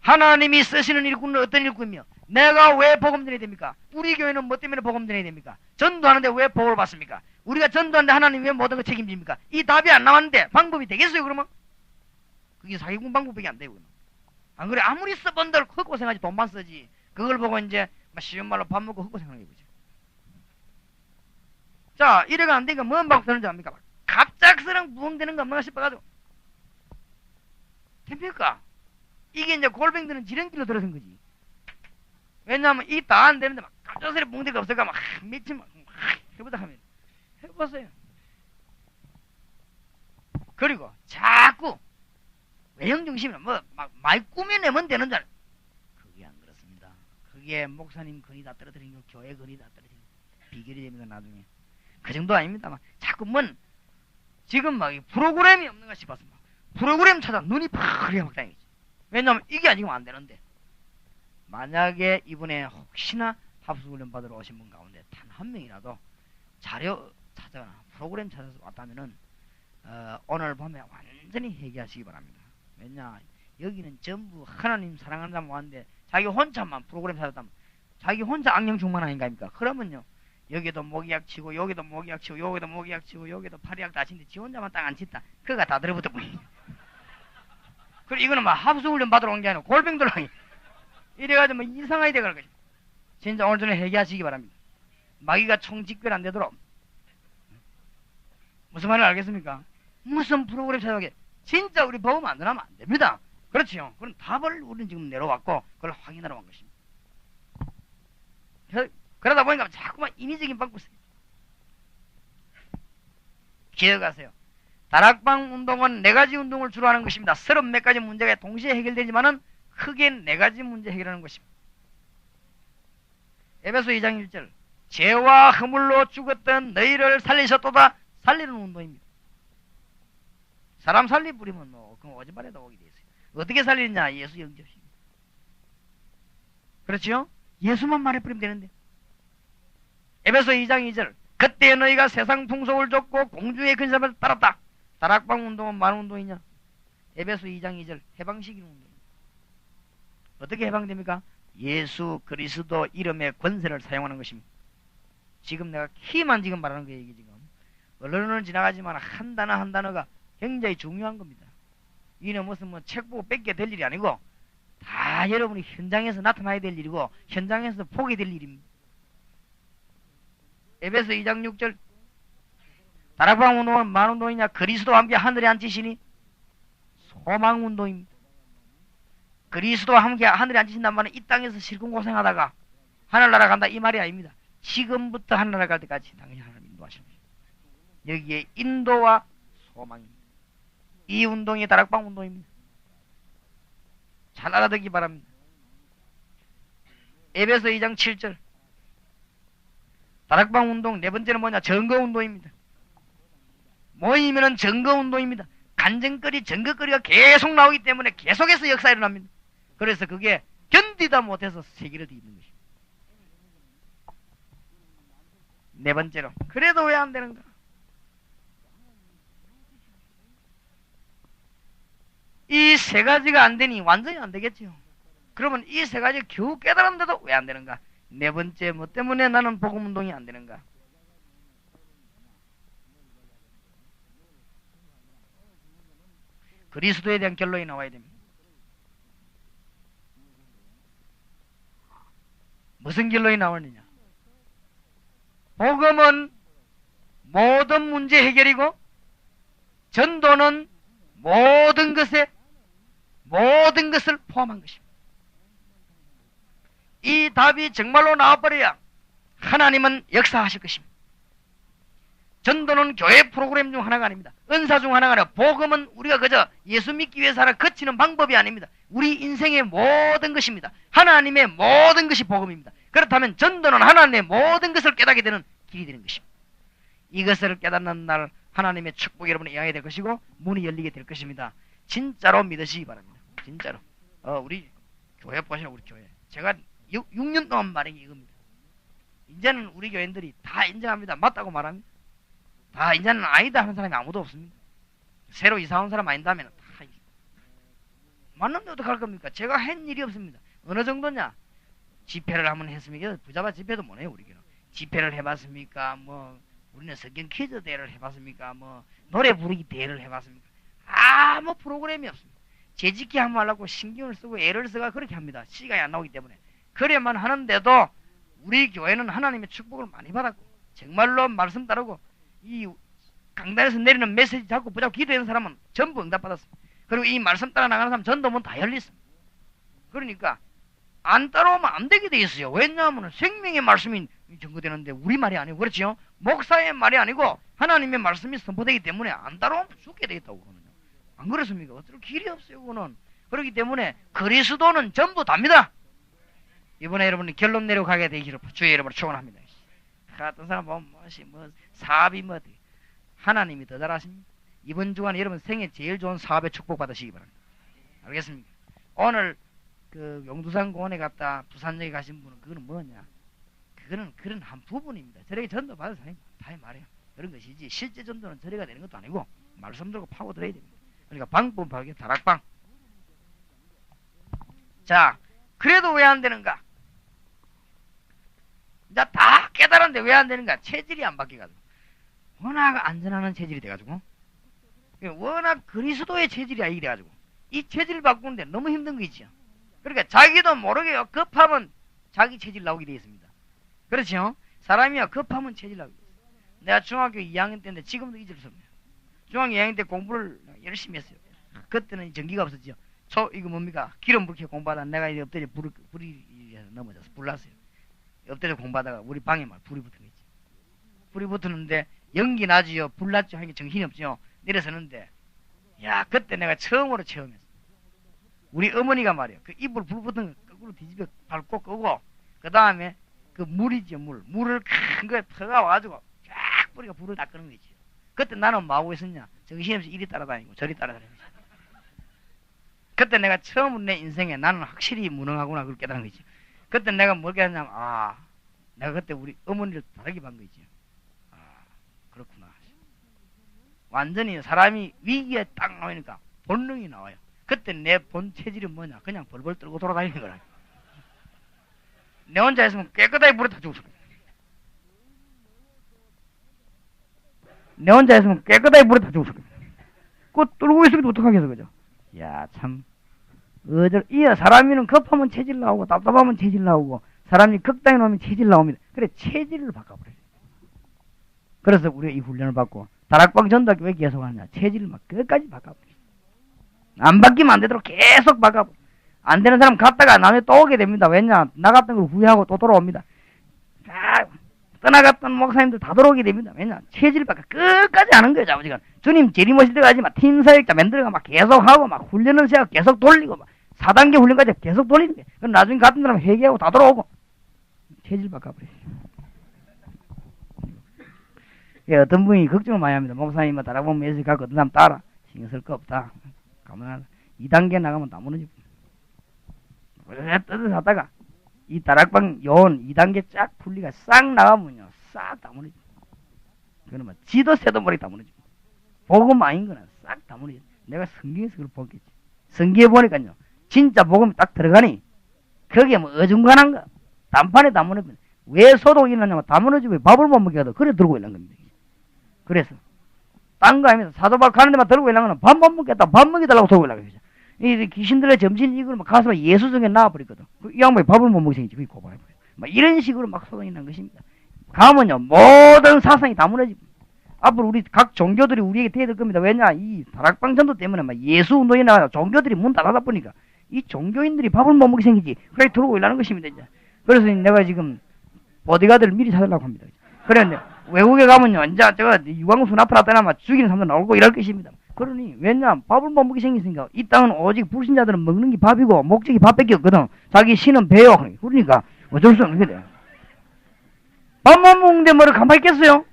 Speaker 1: 하나님이 쓰시는 일꾼은 어떤 일꾼이며 내가 왜 복음 전해야 됩니까? 우리 교회는 뭐 때문에 복음 전해야 됩니까? 전도하는데 왜 복을 받습니까? 우리가 전도하는데 하나님 왜 모든 걸 책임집니까? 이 답이 안 나왔는데 방법이 되겠어요 그러면? 그게 사기꾼 방법밖에 안 돼요. 안 그래? 아무리 써본들 헛고생하지 돈만 쓰지. 그걸 보고 이제 쉬운 말로 밥 먹고 헛고생하는 게 뭐지? 자, 이래가 안 되니까 뭔 방법 쓰는지 압니까? 갑작스런 부흥되는 거 없나 싶어가지고 됩니까? 이게 이제 골뱅이들은 지름길로 들어선 거지. 왜냐하면 이 다 안 되는데 막 갑작스레 붕대가 없을까 막 미친 막 해보자 하면 해보세요. 그리고 자꾸 외형 중심이나 뭐 막 많이 꾸며내면 되는 줄 알아요. 그게 안 그렇습니다. 그게 목사님 근이 다 떨어뜨린 거, 교회 근이 다 떨어뜨린 거 비결이 됩니다. 나중에 그 정도 아닙니다만 자꾸 뭔 지금 막 프로그램이 없는가 싶어서 막 프로그램 찾아 눈이 파리게 막 다니지. 왜냐하면 이게 아니면 안 되는데 만약에 이번에 혹시나 합수훈련 받으러 오신 분 가운데 단 한 명이라도 자료 찾아 프로그램 찾아서 왔다면은 오늘 밤에 완전히 회개하시기 바랍니다. 왜냐 여기는 전부 하나님 사랑하는 사람 왔는데 자기 혼자만 프로그램 찾았다면 자기 혼자 악령 충만 아닌가입니까? 그러면요 여기도 모기약 치고 여기도 모기약 치고 여기도 모기약 치고 여기도 파리약 다 치는데 지 혼자만 딱 안 친다. 그거가 다 들어붙어 보이네. 그리고 이거는 막 합수훈련 받으러 온 게 아니라 골뱅돌랑이 이래가지고 뭐 이상하게 돼갈 것이다. 진짜 오늘 전에 회개하시기 바랍니다. 마귀가 총집결 안 되도록. 무슨 말을 알겠습니까? 무슨 프로그램 찾아오게 진짜 우리 복음 안 전하면 안 됩니다. 그렇지요. 그런 답을 우리는 지금 내려왔고 그걸 확인하러 온 것입니다. 그러다 보니까 자꾸만 인위적인 방법 쓰기. 기억하세요. 다락방 운동은 4가지 운동을 주로 하는 것입니다. 30몇 가지 문제가 동시에 해결되지만은 크게 4가지 문제 해결하는 것입니다. 에베소 2장 1절 죄와 허물로 죽었던 너희를 살리셨도다. 살리는 운동입니다. 사람 살리 부리면 뭐 그럼 어지바에도 오게 돼 있어요. 어떻게 살리느냐? 예수 영접입니다. 그렇죠? 예수만 말해버리면 되는데. 에베소 2장 2절 그때 너희가 세상 풍속을 쫓고 공중의 근심을 따랐다. 다락방 운동은 많은 운동이냐? 에베소 2장 2절 해방시키는 운동입니다. 어떻게 해방됩니까? 예수 그리스도 이름의 권세를 사용하는 것입니다. 지금 내가 키만 지금 말하는 거예요. 이게 지금 언론은 지나가지만 한 단어 한 단어가 굉장히 중요한 겁니다. 이는 무슨 뭐 책 보고 뺏게 될 일이 아니고 다 여러분이 현장에서 나타나야 될 일이고 현장에서 보게 될 일입니다. 에베소 2장 6절 다락방 운동은 만 운동이냐? 그리스도와 함께 하늘에 앉히시니 소망 운동입니다. 그리스도와 함께 하늘에 앉히신단 말은 이 땅에서 실컷 고생하다가 하늘나라 간다 이 말이 아닙니다. 지금부터 하늘나라 갈 때까지 당연히 하나님 인도하시는 것입니다. 여기에 인도와 소망입니다. 이 운동이 다락방 운동입니다. 잘 알아듣기 바랍니다. 에베소 2장 7절 다락방 운동 4번째는 뭐냐? 증거 운동입니다. 모이면은 증거 운동입니다. 간증거리, 증거거리가 계속 나오기 때문에 계속해서 역사가 일어납니다. 그래서 그게 견디다 못해서 세계를 뒤집는 것입니다. 4번째로 그래도 왜 안 되는가? 이 3가지가 안 되니 완전히 안 되겠죠. 그러면 이 3가지 겨우 깨달았는데도 왜 안 되는가? 4번째 뭐 때문에 나는 복음 운동이 안 되는가? 그리스도에 대한 결론이 나와야 됩니다. 무슨 결론이 나오느냐? 복음은 모든 문제 해결이고 전도는 모든 것을 포함한 것입니다. 이 답이 정말로 나와버려야 하나님은 역사하실 것입니다. 전도는 교회 프로그램 중 하나가 아닙니다. 은사 중 하나가 아니라 복음은 우리가 그저 예수 믿기 위해서 하나 거치는 방법이 아닙니다. 우리 인생의 모든 것입니다. 하나님의 모든 것이 복음입니다. 그렇다면 전도는 하나님의 모든 것을 깨닫게 되는 길이 되는 것입니다. 이것을 깨닫는 날 하나님의 축복이 여러분에 임하게 될 것이고 문이 열리게 될 것입니다. 진짜로 믿으시기 바랍니다. 진짜로. 우리 교회 보시나 우리 교회. 제가 6년 동안 말한 게 이겁니다. 이제는 우리 교인들이 다 인정합니다. 맞다고 말합니다. 다 이제는 아니다 하는 사람이 아무도 없습니다. 새로 이사 온 사람 아닌다면 다 맞는데 어떡할 겁니까? 제가 한 일이 없습니다. 어느 정도냐? 집회를 한번 했습니까? 부자바 집회도 못해요, 우리는. 집회를 해봤습니까? 뭐 우리는 성경 퀴즈 대회를 해봤습니까? 뭐 노래 부르기 대회를 해봤습니까? 아무 프로그램이 없습니다. 재짓기 한번 하려고 신경을 쓰고 애를 써가 그렇게 합니다. 시간이 안 나오기 때문에. 그래만 하는데도 우리 교회는 하나님의 축복을 많이 받았고 정말로 말씀 따르고 이 강단에서 내리는 메시지 자꾸 붙잡고 기도하는 사람은 전부 응답받았습니다. 그리고 이 말씀 따라 나가는 사람 전도문 다 열렸습니다. 그러니까 안 따라오면 안 되게 돼 있어요. 왜냐하면 생명의 말씀이 전거되는데 우리 말이 아니고 그렇죠. 목사의 말이 아니고 하나님의 말씀이 선포되기 때문에 안 따라오면 죽게 돼 있다고 그러거든요. 안 그렇습니까? 어쩔 길이 없어요. 그거는. 그렇기 때문에 그리스도는 전부 답니다. 이번에 여러분이 결론 내려가게 되기를 주의 이름으로 축원합니다. 어떤 사람 보면 뭐 사업이 뭐 하나님이 더 잘하십니다. 이번 주간에 여러분 생애 제일 좋은 사업에 축복 받으시기 바랍니다. 알겠습니까? 오늘 그 용두산 공원에 갔다 부산역에 가신 분은 그거는 뭐냐? 그거는 그런 한 부분입니다. 저에게 전도 받은 사람이 다 말해요. 그런 것이지 실제 전도는 저래가 되는 것도 아니고 말씀 들고 파고 들어야 됩니다. 그러니까 방법 바르게 다락방. 자, 그래도 왜 안 되는가? 이제 다 깨달았는데 왜 안 되는가? 체질이 안 바뀌어가지고 워낙 안전하는 체질이 돼가지고 워낙 그리스도의 체질이 아니게 돼가지고 이 체질을 바꾸는데 너무 힘든 거 있죠. 그러니까 자기도 모르게 급하면 자기 체질 나오게 되어 있습니다. 그렇죠? 사람이야 급하면 체질 나오게 되어 있어요. 내가 중학교 2학년 때인데 지금도 잊을 수 없네요. 중학교 2학년 때 공부를 열심히 했어요. 그때는 전기가 없었죠. 이거 뭡니까? 기름 불켜 공부하다 내가 이제 엎드려 불이 넘어져서 불났어요. 엎드려 공부하다가 우리 방에 막 불이 붙은 거지. 불이 붙었는데 연기 나지요, 불 났죠 하니까 정신이 없죠. 내려서는데 야 그때 내가 처음으로 체험했어. 우리 어머니가 말이야 그 이불 불 붙은 거 거꾸로 뒤집어 밟고 끄고 그 다음에 그 물이죠 물을 큰 거에 터가 와가지고 쫙 뿌리가 불을 다 끄는 거지. 그때 나는 뭐하고 있었냐? 정신없이 이리 따라다니고 저리 따라다니고. 그때 내가 처음으로 내 인생에 나는 확실히 무능하구나 그걸 깨달은 거지. 그때 내가 뭘 깨달았냐면 내가 그때 우리 어머니를 다르게 본 거지. 그렇구나. 완전히 사람이 위기에 딱 나오니까 본능이 나와요. 그때 내 본 체질이 뭐냐? 그냥 벌벌 떨고 돌아다니는 거라. 내 혼자 있으면 깨끗하게 물에 다 죽었어. 내 혼자 있으면 깨끗하게 물에 다 죽었어. 그거 뚫고 있으면 어떡하겠어, 그죠? 야, 참. 사람이는 급하면 체질 나오고, 답답하면 체질 나오고, 사람이 극당에 놓으면 체질 나옵니다. 그래, 체질을 바꿔버려요. 그래서 우리가 이 훈련을 받고, 다락방 전도학교 왜 계속 하느냐? 체질을 막 끝까지 바꿔버려요. 안 바뀌면 안 되도록 계속 바꿔버려요. 안 되는 사람 갔다가 나중에 또 오게 됩니다. 왜냐? 나갔던 걸 후회하고 또 돌아옵니다. 떠나갔던 목사님들 다 돌아오게 됩니다. 왜냐? 체질을 바꿔 끝까지 하는 거예요, 아버지가. 주님 재림오실 때가 하지만 팀 사역자 만들어가 막 계속 하고, 막 훈련을 시작 계속 돌리고, 막 4단계 훈련까지 계속 돌리는 거예요. 그럼 나중에 같은 사람 회개하고 다 돌아오고, 체질 바꿔버려요. 예, 어떤 분이 걱정을 많이 합니다. 목사님, 다락방 메시지 갖고 어떤 사람 따라. 신경 쓸 거 없다. 가만하다. 2단계 나가면 다 무너지고. 떠들었다가 이 다락방 요원 2단계 쫙 풀리가 싹 나가면요 싹 다 무너져. 그건 뭐 지도 새도 머리 다 무너져. 복음 아닌 거는 싹 다 무너져. 내가 성경에서 그걸 보겠지. 성경에 보니까요 진짜 복음이 딱 들어가니 거기에 뭐 어중간한 거 단판에 다 무너져. 왜 소독이 일어나냐면 다 무너지고 밥을 못 먹게 하도 그래 들고 있는 겁니다. 그래서 딴 거 아니면서 사도발 가는 데만 들고 있는 거는 밥 못 먹겠다 밥 먹여달라고 들고 있는 거죠. 이 귀신들의 점심 이걸 막 가서 예수성에 나와버리거든. 이 양반이 밥을 못 먹게 생기지. 그게 고발해버려. 막 이런 식으로 막 소동이 난 것입니다. 가면요, 모든 사상이 다 무너지고. 앞으로 우리 각 종교들이 우리에게 대될 겁니다. 왜냐, 이 다락방 전도 때문에 막 예수 운동이 나와서 종교들이 문 닫아다 보니까 이 종교인들이 밥을 못 먹게 생기지. 그래 들어오고 일하는 것입니다. 이제. 그래서 내가 지금 보디가드를 미리 찾으려고 합니다. 그런데 외국에 가면요, 이제 제가 유광순 앞으로 나타나면 죽이는 사람도 나오고 이럴 것입니다. 그러니 왜냐 밥을 못 먹게 생겼으니까 이 땅은 오직 불신자들은 먹는 게 밥이고 목적이 밥밖에 없거든. 자기 신은 배요. 그러니까 어쩔 수 없는 게 돼. 밥 못 먹는데 뭐를 가만히 있겠어요?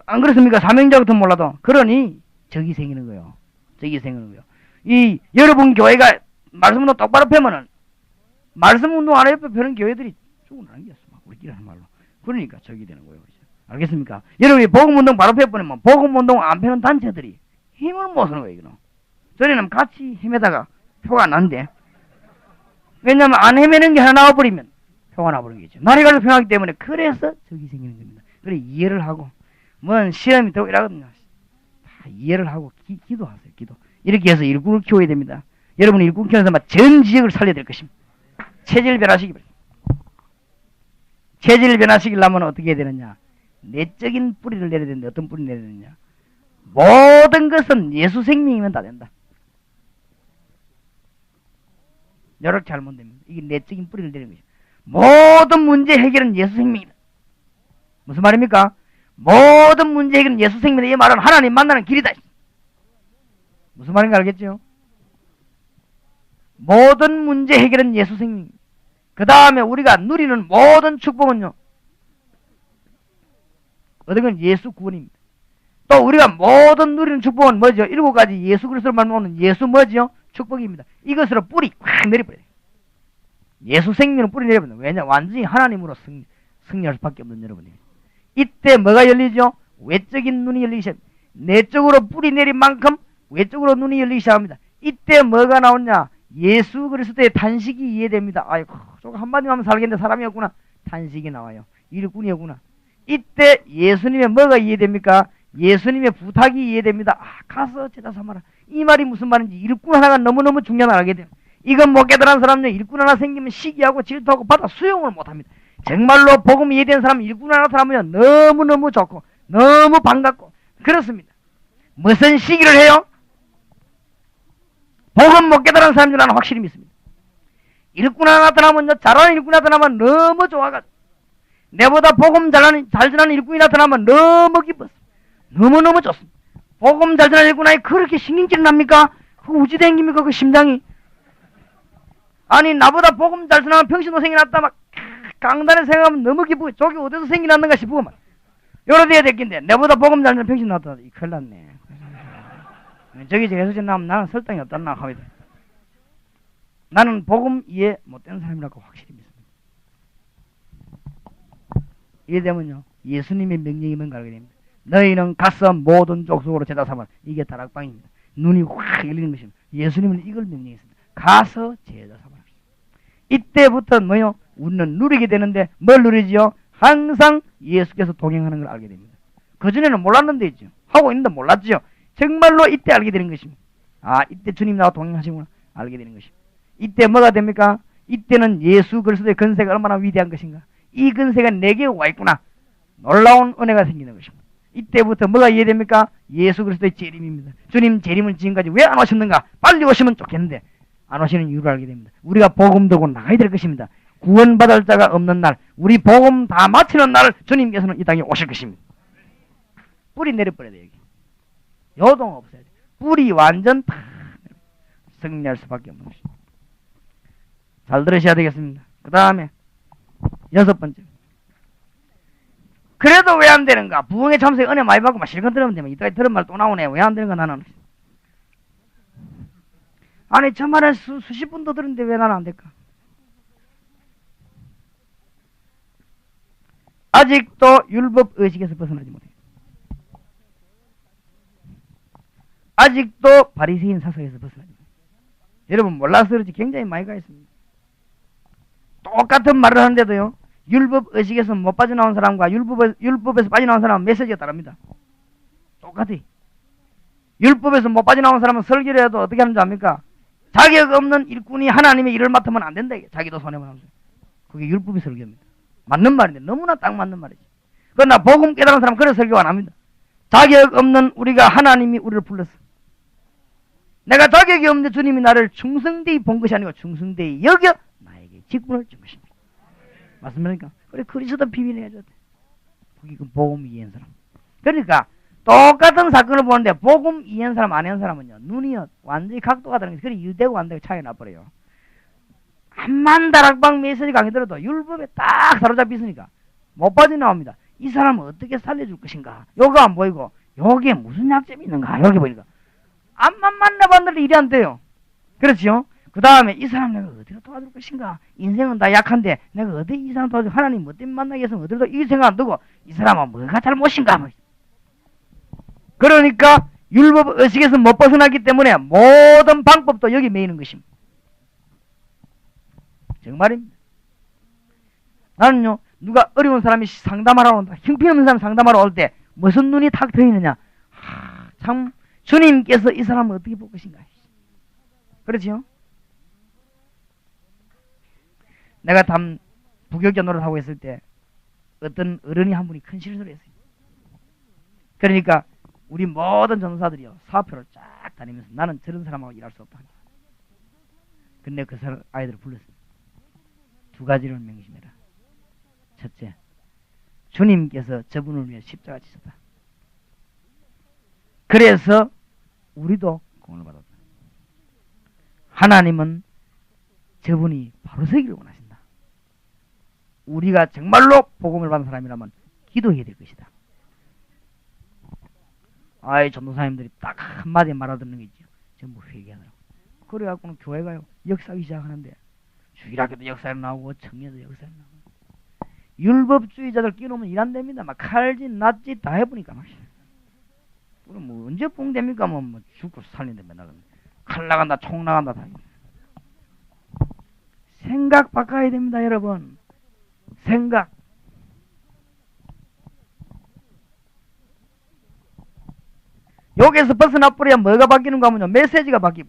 Speaker 1: 안 그렇습니까? 사명자 같은 몰라도. 그러니 적이 생기는 거예요. 적이 생기는 거예요. 이 여러분 교회가 말씀 운동 똑바로 펴면은 말씀 운동 안 해도 펴는 교회들이 죽어나는 게 없어. 우리끼리 하는 말로. 그러니까 적이 되는 거예요. 알겠습니까? 여러분이 복음 운동 바로 펴보내면 복음 운동 안 펴는 단체들이
Speaker 2: 힘을 못 쓰는 거예요, 이거는. 전에는 같이 헤매다가 표가 안 난대. 왜냐면 안 헤매는 게 하나 나와버리면 표가 나와버리겠죠. 날이 갈수록 표하기 때문에 그래서 적이 생기는 겁니다. 그래 이해를 하고 뭔 시험이 들고 이러거든요. 다 이해를 하고 기도하세요. 기도. 이렇게 해서 일꾼을 키워야 됩니다. 여러분 일꾼 키우면서 전 지역을 살려야 될 것입니다. 체질을 변화시키기 바랍니다. 체질을 변화시키려면 어떻게 해야 되느냐? 내적인 뿌리를 내려야 되는데 어떤 뿌리를 내려야 되느냐? 모든 것은 예수 생명이면 다 된다. 이렇게 잘못됩니다. 이게 내적인 뿌리를 내리는 것이죠. 모든 문제 해결은 예수 생명이다. 무슨 말입니까? 모든 문제 해결은 예수 생명이다. 이 말은 하나님 만나는 길이다. 무슨 말인가 알겠죠? 모든 문제 해결은 예수 생명입니다. 그 다음에 우리가 누리는 모든 축복은요, 어떤 건 예수 구원입니다. 또 우리가 모든 누리는 축복은 뭐죠? 7가지 예수 그리스도로 말하는 예수 뭐죠? 축복입니다. 이것으로 뿌리 확 내려버려요. 예수 생명으로 뿌리 내려버려요. 왜냐? 완전히 하나님으로 승리할 수밖에 없는 여러분이. 이때 뭐가 열리죠? 외적인 눈이 열리기 시작합니다. 내적으로 뿌리 내린 만큼 외적으로 눈이 열리기 시작합니다. 이때 뭐가 나오냐? 예수 그리스도의 탄식이 이해됩니다. 아이고, 저거 한마디만 하면 살겠는데 사람이었구나. 탄식이 나와요. 일꾼이었구나. 이때 예수님의 뭐가 이해됩니까? 예수님의 부탁이 이해됩니다. 아, 가서 제자 삼아라. 이 말이 무슨 말인지 일꾼 하나가 너무너무 중요한 걸 알게 돼요. 이건 못 깨달은 사람은 일꾼 하나 생기면 시기하고 질투하고 받아 수용을 못합니다. 정말로 복음 이해된 사람은 일꾼 하나 사람은 너무너무 좋고 너무 반갑고 그렇습니다. 무슨 시기를 해요? 복음 못 깨달은 사람들 나는 확실히 믿습니다. 일꾼 하나 나타나면요, 잘하는 일꾼 나타나면 너무 좋아가지고 내보다 복음 잘 전하는 일꾼이 나타나면 너무 기뻤어. 너무너무 좋습니다. 복음 잘 전하는 일꾼이 그렇게 신경질 납니까? 그 우지댕깁니까? 그 심장이. 아니 나보다 복음 잘 전하는 평신도생이 났다 막 강단에 생각하면 너무 기쁘고 저기 어디서 생겨났는가 싶고 막 여러 대야 됐긴데 내보다 복음 잘 전하는 평신 났다. 큰일 났네. 저기 예수님 나면 나는 설탕이 없다나 합니다. 나는 복음 이해 못되는 사람이라고 확실히 믿습니다. 이래되면요 예수님의 명령이 뭔가 알게 됩니다. 너희는 가서 모든 족속으로 제자 삼아. 이게 다락방입니다. 눈이 확 열리는 것입니다. 예수님은 이걸 명령했습니다. 가서 제자 삼아. 이때부터 뭐요? 우리는 누리게 되는데 뭘 누리지요? 항상 예수께서 동행하는 걸 알게 됩니다. 그전에는 몰랐는데 있죠. 하고 있는데 몰랐죠. 정말로 이때 알게 되는 것입니다. 아, 이때 주님 나와 동행하시구나 알게 되는 것입니다. 이때 뭐가 됩니까? 이때는 예수 그리스도의 근세가 얼마나 위대한 것인가. 이 근세가 내게 와 있구나. 놀라운 은혜가 생기는 것입니다. 이때부터 뭐가 이해됩니까? 예수 그리스도의 재림입니다. 주님 재림을 지금까지 왜 안 오셨는가? 빨리 오시면 좋겠는데 안 오시는 이유를 알게 됩니다. 우리가 복음 들고 나가야 될 것입니다. 구원받을 자가 없는 날, 우리 복음 다 마치는 날 주님께서는 이 땅에 오실 것입니다. 뿌리 내려버려야 돼요. 여기. 요동 없어야 돼요. 뿌리 완전 다 승리할 수밖에 없는 것입니다. 잘 들으셔야 되겠습니다. 그 다음에 6번째. 그래도 왜 안 되는가? 부흥의 참석에 은혜 많이 받고 막 실컷 들으면 되면 이따가 들은 말 또 나오네. 왜 안 되는가 나는. 아니 저 말을 수십 분도 들었는데 왜 나는 안 될까? 아직도 율법 의식에서 벗어나지 못해요. 아직도 바리새인 사상에서 벗어나지 못해요. 여러분 몰라서 그렇지 굉장히 많이 가 있습니다. 똑같은 말을 하는데도요. 율법 의식에서 못 빠져나온 사람과 율법에서 빠져나온 사람은 메시지가 다릅니다. 똑같아. 율법에서 못 빠져나온 사람은 설교를 해도 어떻게 하는지 압니까? 자격 없는 일꾼이 하나님의 일을 맡으면 안 된다. 자기도 손해만 하면서. 그게 율법의 설교입니다. 맞는 말인데 너무나 딱 맞는 말이지. 그러나 복음 깨달은 사람은 그런 설교 안 합니다. 자격 없는 우리가 하나님이 우리를 불렀어. 내가 자격이 없는데 주님이 나를 충성되이 본 것이 아니고 충성되이 여겨 나에게 직분을 준 것입니다. 맞습니까? 그래 그리스도 비밀해야 돼. 그게 그 복음 이해한 사람. 그러니까 똑같은 사건을 보는데 복음 이해한 사람 안 이해한 사람은요 눈이요 완전히 각도가 다른 게 그래 유대고 안 되고 차이 나버려요. 한만 다락방 메시지 강의 들어도 율법에 딱 사로잡혀 있으니까 못 빠져나옵니다. 이 사람은 어떻게 살려줄 것인가? 요거 안 보이고 여기에 무슨 약점이 있는가? 여기 보니까 암만 만나봤는데 일이 안 돼요. 그렇죠? 그 다음에 이 사람 내가 어디로 도와줄 것인가? 인생은 다 약한데 내가 어디 이 사람 도와줄 하나님 뭐 때문에 만나게 해서 어디로 이 생각 안 두고 이 사람은 뭐가 잘못인가? 그러니까 율법 의식에서 못 벗어나기 때문에 모든 방법도 여기 매이는 것입니다. 정말입니다. 나는요, 누가 어려운 사람이 상담하러 온다, 형편없는 사람 상담하러 올 때 무슨 눈이 탁 트이느냐, 참 주님께서 이 사람을 어떻게 볼 것인가. 그렇죠? 내가 부교육자 노릇하고 있을 때 어떤 어른이 한 분이 큰 실수를 했어요. 그러니까 우리 모든 전도사들이요, 사업표를 쫙 다니면서 나는 저런 사람하고 일할 수 없다. 근데 그 사람 아이들을 불렀어요. 두 가지를 명심해라. 첫째, 주님께서 저분을 위해 십자가 지셨다. 그래서 우리도 구원을 받았다. 하나님은 저분이 바로 서기를 원하신다. 우리가 정말로 복음을 받은 사람이라면 기도해야 될 것이다. 아이, 전도사님들이 딱 한마디 말아듣는 게 있죠. 전부 회개하더라고. 그래갖고는 교회가요, 역사하기 시작하는데 주일학교도 역사에 나오고 청년도 역사에 나오고, 율법주의자들 끼놓으면 일 안 됩니다. 막 칼짓 낫짓 다 해보니까 막, 그럼 뭐 언제 뽕 됩니까? 뭐 죽고 살린데 맨날 칼 나간다, 총 나간다 다. 생각 바꿔야 됩니다, 여러분. 생각. 여기서 벗어나 버려야 뭐가 바뀌는가 하면요, 메시지가 바뀌어요.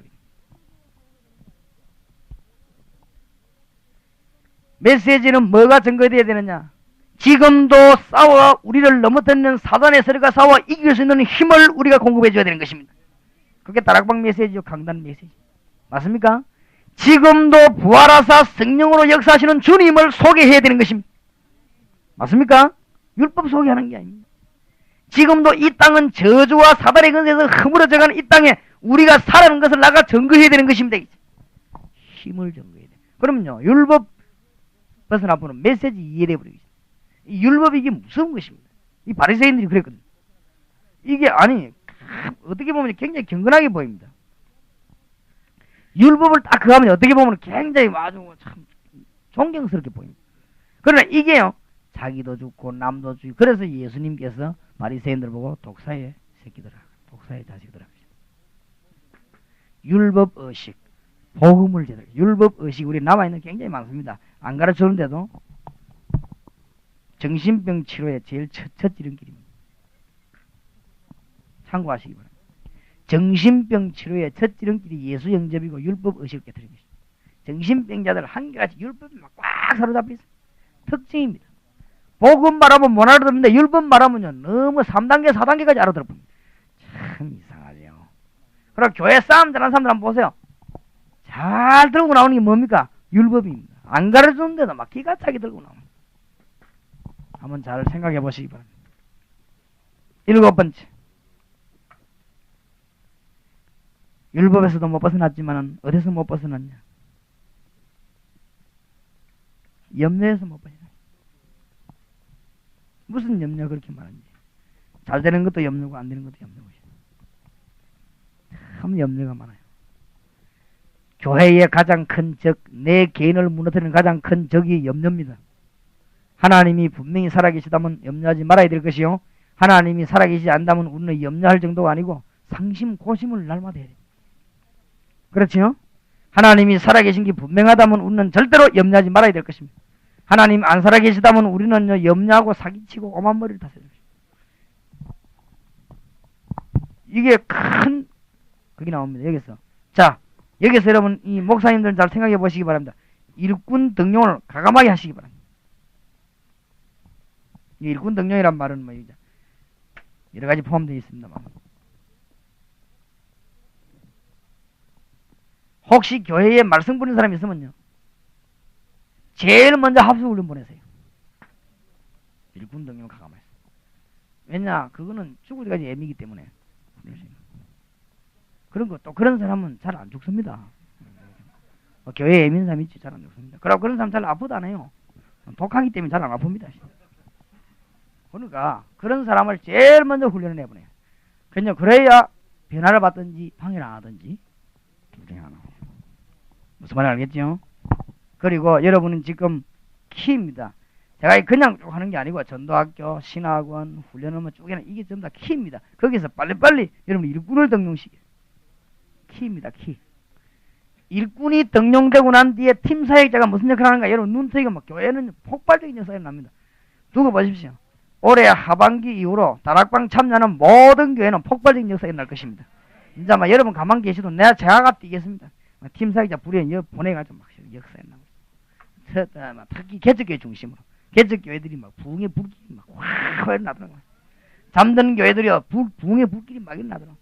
Speaker 2: 메시지는 뭐가 증거되어야 되느냐? 지금도 싸워 우리를 넘어뜨리는 사단의 세력과 싸워 이길 수 있는 힘을 우리가 공급해 줘야 되는 것입니다. 그게 다락방 메시지요, 강단 메시지. 맞습니까? 지금도 부활하사 성령으로 역사하시는 주님을 소개해야 되는 것입니다. 맞습니까? 율법 소개하는 게 아닙니다. 지금도 이 땅은 저주와 사단의 근세에서 허물어져가는 이 땅에 우리가 살아가는 것을 나가 증거해야 되는 것입니다. 힘을 증거해야 돼요. 그럼요, 율법 벗어나 보는 메시지 이해돼 버리겠습니다. 이 율법이 이게 무서운 것입니다. 이 바리새인들이 그랬거든요. 이게 아니, 어떻게 보면 굉장히 경건하게 보입니다. 율법을 딱 그거 하면 어떻게 보면 굉장히 아주 참 존경스럽게 보입니다. 그러나 이게요, 자기도 죽고 남도 죽고. 그래서 예수님께서 바리새인들 보고 독사의 새끼들아, 독사의 자식들아. 율법 의식, 복음을 제대로, 율법 의식 우리 남아있는 굉장히 많습니다. 안 가르쳐주는데도 정신병 치료의 제일 첫 지름길입니다. 참고하시기 바랍니다. 정신병 치료의 첫 지름길이 예수 영접이고 율법 의식을 깨뜨리는 것입니다. 정신병자들 한결같이 율법이 막 꽉 사로잡혀 있어요. 특징입니다. 복음 말하면 못 알아듣는데 율법 말하면요, 너무 3단계 4단계까지 알아들어봅니다. 참 이상하죠. 그럼 교회 싸움 잘하는 사람들 한번 보세요. 잘 들고 나오는 게 뭡니까? 율법입니다. 안 가르쳐주는데도 막 기가 차게 들고 나옵니다. 한번 잘 생각해 보시기 바랍니다. 7번째, 율법에서도 못 벗어났지만 어디서 못 벗어났냐? 염려에서 못 벗어났냐? 무슨 염려 그렇게 말하는지. 잘 되는 것도 염려고 안 되는 것도 염려고. 참 염려가 많아요. 교회의 가장 큰 적, 내 개인을 무너뜨리는 가장 큰 적이 염려입니다. 하나님이 분명히 살아계시다면 염려하지 말아야 될 것이요, 하나님이 살아계시지 않다면 우리는 염려할 정도가 아니고 상심, 고심을 날마다 해야 돼요. 그렇죠? 하나님이 살아계신 게 분명하다면 우리는 절대로 염려하지 말아야 될 것입니다. 하나님 안 살아계시다면 우리는 염려하고 사기치고 오만 머리를 다 써요. 이게 큰 그게 나옵니다. 여기서. 자, 여기서 여러분 이 목사님들 잘 생각해 보시기 바랍니다. 일꾼 등용을 과감하게 하시기 바랍니다. 이 일꾼 등용이란 말은 뭐 여러 가지 포함되어 있습니다만, 혹시 교회에 말씀 부리는 사람이 있으면요, 제일 먼저 합수훈련 보내세요. 일꾼 등용을 과감하세요. 왜냐, 그거는 죽을 때까지 애미기 때문에. 그런 거, 또 그런 사람은 잘 안 죽습니다. 교회에 애미는 사람이 있지, 잘 안 죽습니다. 그러고 그런 사람 잘 아프도 안 해요. 독하기 때문에 잘 안 아픕니다. 그러니까 그런 사람을 제일 먼저 훈련을 해보내요. 그래야 변화를 받든지 방해를 안 하든지 둘 중에 하나. 무슨 말인지 알겠죠? 그리고 여러분은 지금 키입니다. 제가 그냥 쭉 하는 게 아니고 전도학교, 신학원, 훈련을 쭉 해는 이게 전부 다 키입니다. 거기서 빨리빨리 여러분 일꾼을 등용시켜요. 키입니다. 키. 일꾼이 등용되고 난 뒤에 팀 사역자가 무슨 역할을 하는가? 여러분 눈뜨기가 막 교회는 폭발적인 역사가 납니다. 두고 보십시오. 올해 하반기 이후로 다락방 참여하는 모든 교회는 폭발적인 역사가 날 것입니다. 이제 막 여러분 가만 계셔도 내가 제가 뛰겠습니다. 팀 사역자 부리에 보내가지고 막 역사가 나고 특히 개척교회 중심으로 개척교회들이 막 부흥의 불길이 막 확 나더라고요. 잠드는 교회들이요 부흥의 불길이 막 일어나더라고요.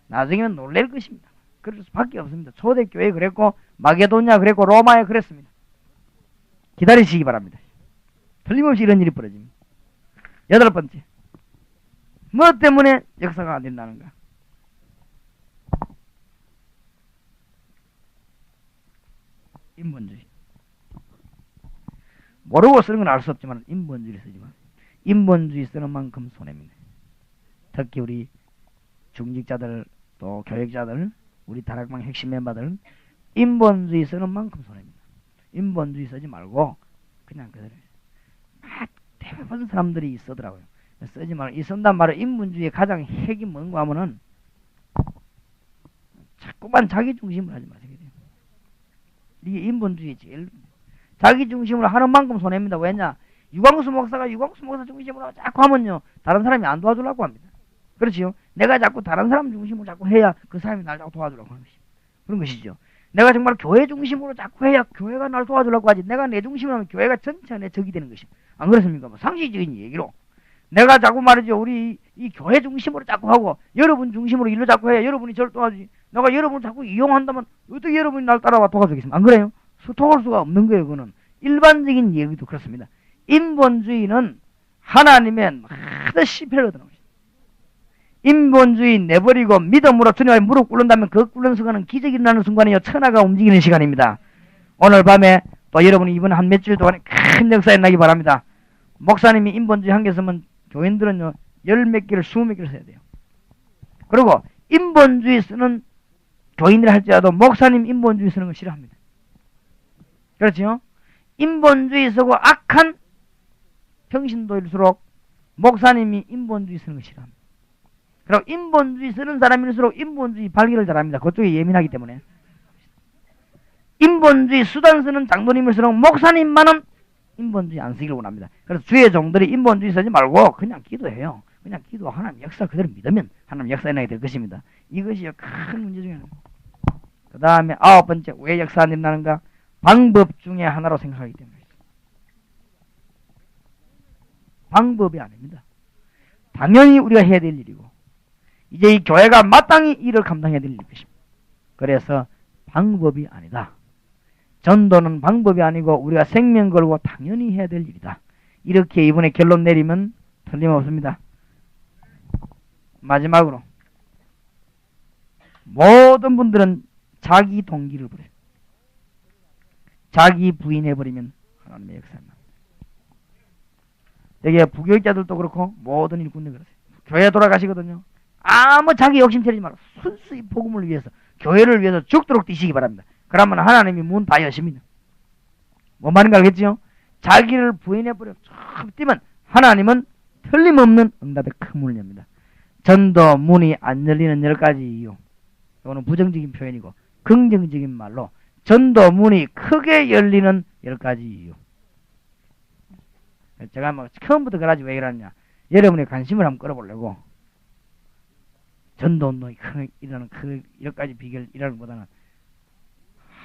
Speaker 2: 나중에는 놀랄 것입니다. 그럴 수밖에 없습니다. 초대교회 그랬고 마게도냐 그랬고 로마에 그랬습니다. 기다리시기 바랍니다. 틀림없이 이런 일이 벌어집니다. 8번째, 뭐 때문에 역사가 안 된다는가? 인본주의. 모르고 쓰는 건 알 수 없지만 인본주의를 쓰지만 인본주의 쓰는 만큼 손해입니다. 특히 우리 중직자들 또 교역자들 우리 다락방 핵심 멤버들은 인본주의 쓰는 만큼 손해입니다. 인본주의 쓰지 말고 그냥 그대로 막 대부분 사람들이 쓰더라고요. 쓰지 말고 이 쓴단 말은 인본주의의 가장 핵이 뭔가 하면은 자꾸만 자기 중심으로 하지 마세요. 이게 인본주의 제일 자기 중심으로 하는 만큼 손해입니다. 왜냐? 유광수 목사 중심으로 자꾸 하면요 다른 사람이 안 도와주려고 합니다. 그렇지요? 내가 자꾸 다른 사람 중심으로 자꾸 해야 그 사람이 날 자꾸 도와주려고 하는 것이 그런 것이죠. 내가 정말 교회 중심으로 자꾸 해야 교회가 날 도와주려고 하지. 내가 내 중심으로 하면 교회가 전체 내 적이 되는 것이 안 그렇습니까? 뭐 상식적인 얘기로 내가 자꾸 말이죠. 우리 이 교회 중심으로 자꾸 하고 여러분 중심으로 일로 자꾸 해야 여러분이 저를 도와주지. 내가 여러분을 자꾸 이용한다면 어떻게 여러분이 날 따라와 도와주겠습니까? 안 그래요? 소통할 수가 없는 거예요. 그거는 일반적인 얘기도 그렇습니다. 인본주의는 하나님의 하듯이 필요하다는 것입니다. 인본주의 내버리고 믿음으로 주님의 무릎 꿇는다면 그 꿇는 순간은 기적이 일어나는 순간이요 천하가 움직이는 시간입니다. 오늘 밤에 또 여러분이 이번 한 며칠 동안에 큰 역사에 나기 바랍니다. 목사님이 인본주의 한 개 쓰면 교인들은요 10몇 개를 20몇 개를 써야 돼요. 그리고 인본주의 쓰는 교인들이 할지라도 목사님 인본주의 쓰는 거 싫어합니다. 그렇죠? 인본주의 쓰고 악한 평신도일수록 목사님이 인본주의 쓰는 거 싫어합니다. 그리고 인본주의 쓰는 사람일수록 인본주의 발기를 잘합니다. 그쪽에 예민하기 때문에. 인본주의 수단 쓰는 장로님일수록 목사님만은 인본주의 안 쓰기를 원합니다. 그래서 주의 종들이 인본주의 쓰지 말고 그냥 기도해요. 그냥 기도 하나님 역사 그대로 믿으면 하나님 역사 일어나게 될 것입니다. 이것이 큰 문제 중에 하나입니다. 그 다음에 9번째 왜 역사 안 일어나는가? 방법 중에 하나로 생각하기 때문입니다. 방법이 아닙니다. 당연히 우리가 해야 될 일이고 이제 이 교회가 마땅히 이를 감당해야 될 일입니다. 그래서 방법이 아니다. 전도는 방법이 아니고 우리가 생명 걸고 당연히 해야 될 일이다. 이렇게 이번에 결론 내리면 틀림없습니다. 마지막으로 모든 분들은 자기 동기를 부려요. 자기 부인해버리면 하나님의 역사는 납니다. 여기 부교육자들도 그렇고 모든 일꾼들 그러세요. 교회 돌아가시거든요. 아무 자기 욕심 차리지 말고 순수히 복음을 위해서 교회를 위해서 죽도록 뛰시기 바랍니다. 그러면 하나님이 문 다 여십니다. 뭔 말인가 알겠죠? 자기를 부인해버려 쭉 뛰면 하나님은 틀림없는 응답의 큰 문을 엽니다. 전도 문이 안 열리는 10가지 이유. 이거는 부정적인 표현이고 긍정적인 말로 전도 문이 크게 열리는 10가지 이유. 제가 뭐 처음부터 그러지 왜 이러냐. 여러분의 관심을 한번 끌어보려고. 전도 운동이 일어나는 그 10가지 비결 이라는 것보다는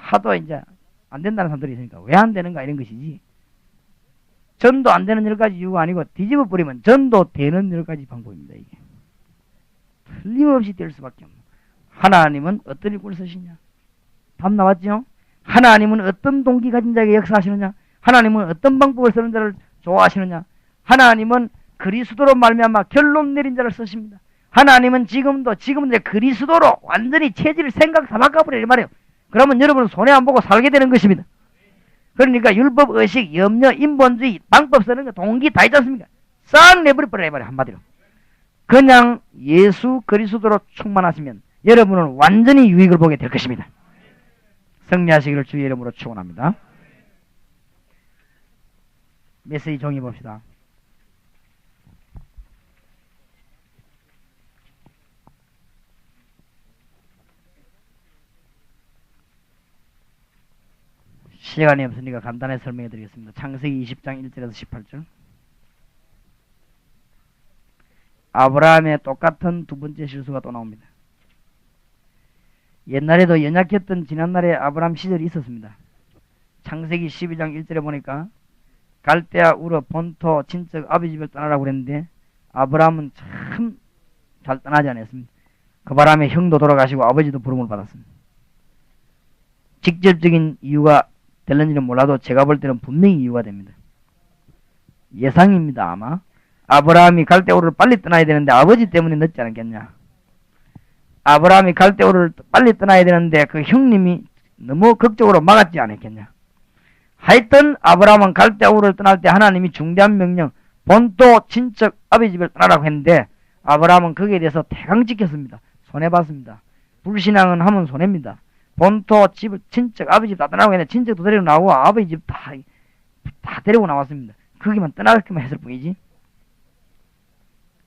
Speaker 2: 하도 이제 안 된다는 사람들이 있으니까 왜 안 되는가 이런 것이지. 전도 안 되는 10가지 이유가 아니고 뒤집어 버리면 전도 되는 10가지 방법입니다. 이게 틀림없이 될 수밖에 없는. 하나님은 어떤 일꾼을 쓰시냐? 답 나왔죠? 하나님은 어떤 동기 가진 자에게 역사하시느냐? 하나님은 어떤 방법을 쓰는 자를 좋아하시느냐? 하나님은 그리스도로 말미암아 결론 내린 자를 쓰십니다. 하나님은 지금도 그리스도로 완전히 체질 생각 다 바꿔버리는 말이에요. 그러면 여러분은 손해 안 보고 살게 되는 것입니다. 그러니까 율법, 의식, 염려, 인본주의, 방법 쓰는 거 동기 다 있지 않습니까? 싹 내버려버려야 말이에요. 한마디로. 그냥 예수 그리스도로 충만하시면 여러분은 완전히 유익을 보게 될 것입니다. 승리하시기를 주의 이름으로 축원합니다. 메시지 종이 봅시다. 시간이 없으니까 간단히 설명해 드리겠습니다. 창세기 20장 1절에서 18절. 아브라함의 똑같은 두 번째 실수가 또 나옵니다. 옛날에도 연약했던 지난날에 아브라함 시절이 있었습니다. 창세기 12장 1절에 보니까 갈대아 우르 본토 친척 아비 집을 떠나라고 그랬는데 아브라함은 참 잘 떠나지 않았습니다. 그 바람에 형도 돌아가시고 아버지도 부름을 받았습니다. 직접적인 이유가 될는지는 몰라도 제가 볼 때는 분명히 이유가 됩니다. 예상입니다. 아마 아브라함이 갈대아 우르를 빨리 떠나야 되는데 아버지 때문에 늦지 않았겠냐. 아브라함이 갈대아 우르를 빨리 떠나야 되는데 그 형님이 너무 극적으로 막았지 않았겠냐. 하여튼 아브라함은 갈대아 우르를 떠날 때 하나님이 중대한 명령 본토 친척 아비 집을 떠나라고 했는데 아브라함은 거기에 대해서 대강 지켰습니다. 손해봤습니다. 불신앙은 하면 손해입니다. 본토 집을 친척 아비 집 다 떠나고 했는데 친척도 데리고 나오고 아버지 집 다 데리고 나왔습니다. 거기만 떠나기만 했을 뿐이지.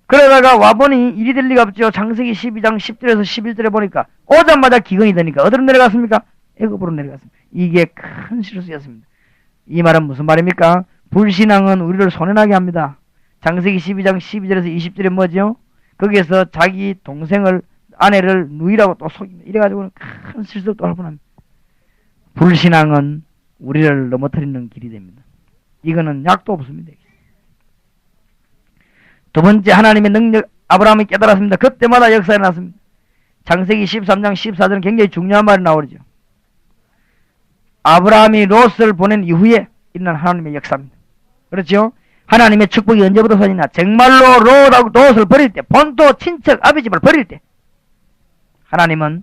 Speaker 2: 그러다가 와보니 일이 될 리가 없죠. 창세기 12장 10절에서 11절에 보니까 오자마자 기근이 되니까 어디로 내려갔습니까? 애굽으로 내려갔습니다. 이게 큰 실수였습니다. 이 말은 무슨 말입니까? 불신앙은 우리를 손해나게 합니다. 창세기 12장 12절에서 20절에 뭐죠? 거기에서 자기 동생을 아내를 누이라고 또 속입니다. 이래가지고는 큰 실수를 또 할 뻔합니다. 불신앙은 우리를 넘어뜨리는 길이 됩니다. 이거는 약도 없습니다. 두 번째 하나님의 능력 아브라함이 깨달았습니다. 그때마다 역사가 났습니다. 창세기 13장 14절은 굉장히 중요한 말이 나오죠. 아브라함이 롯을 보낸 이후에 일어난 하나님의 역사입니다. 그렇죠? 하나님의 축복이 언제부터 서지나 정말로 롯을 버릴 때 본토 친척 아비집을 버릴 때 하나님은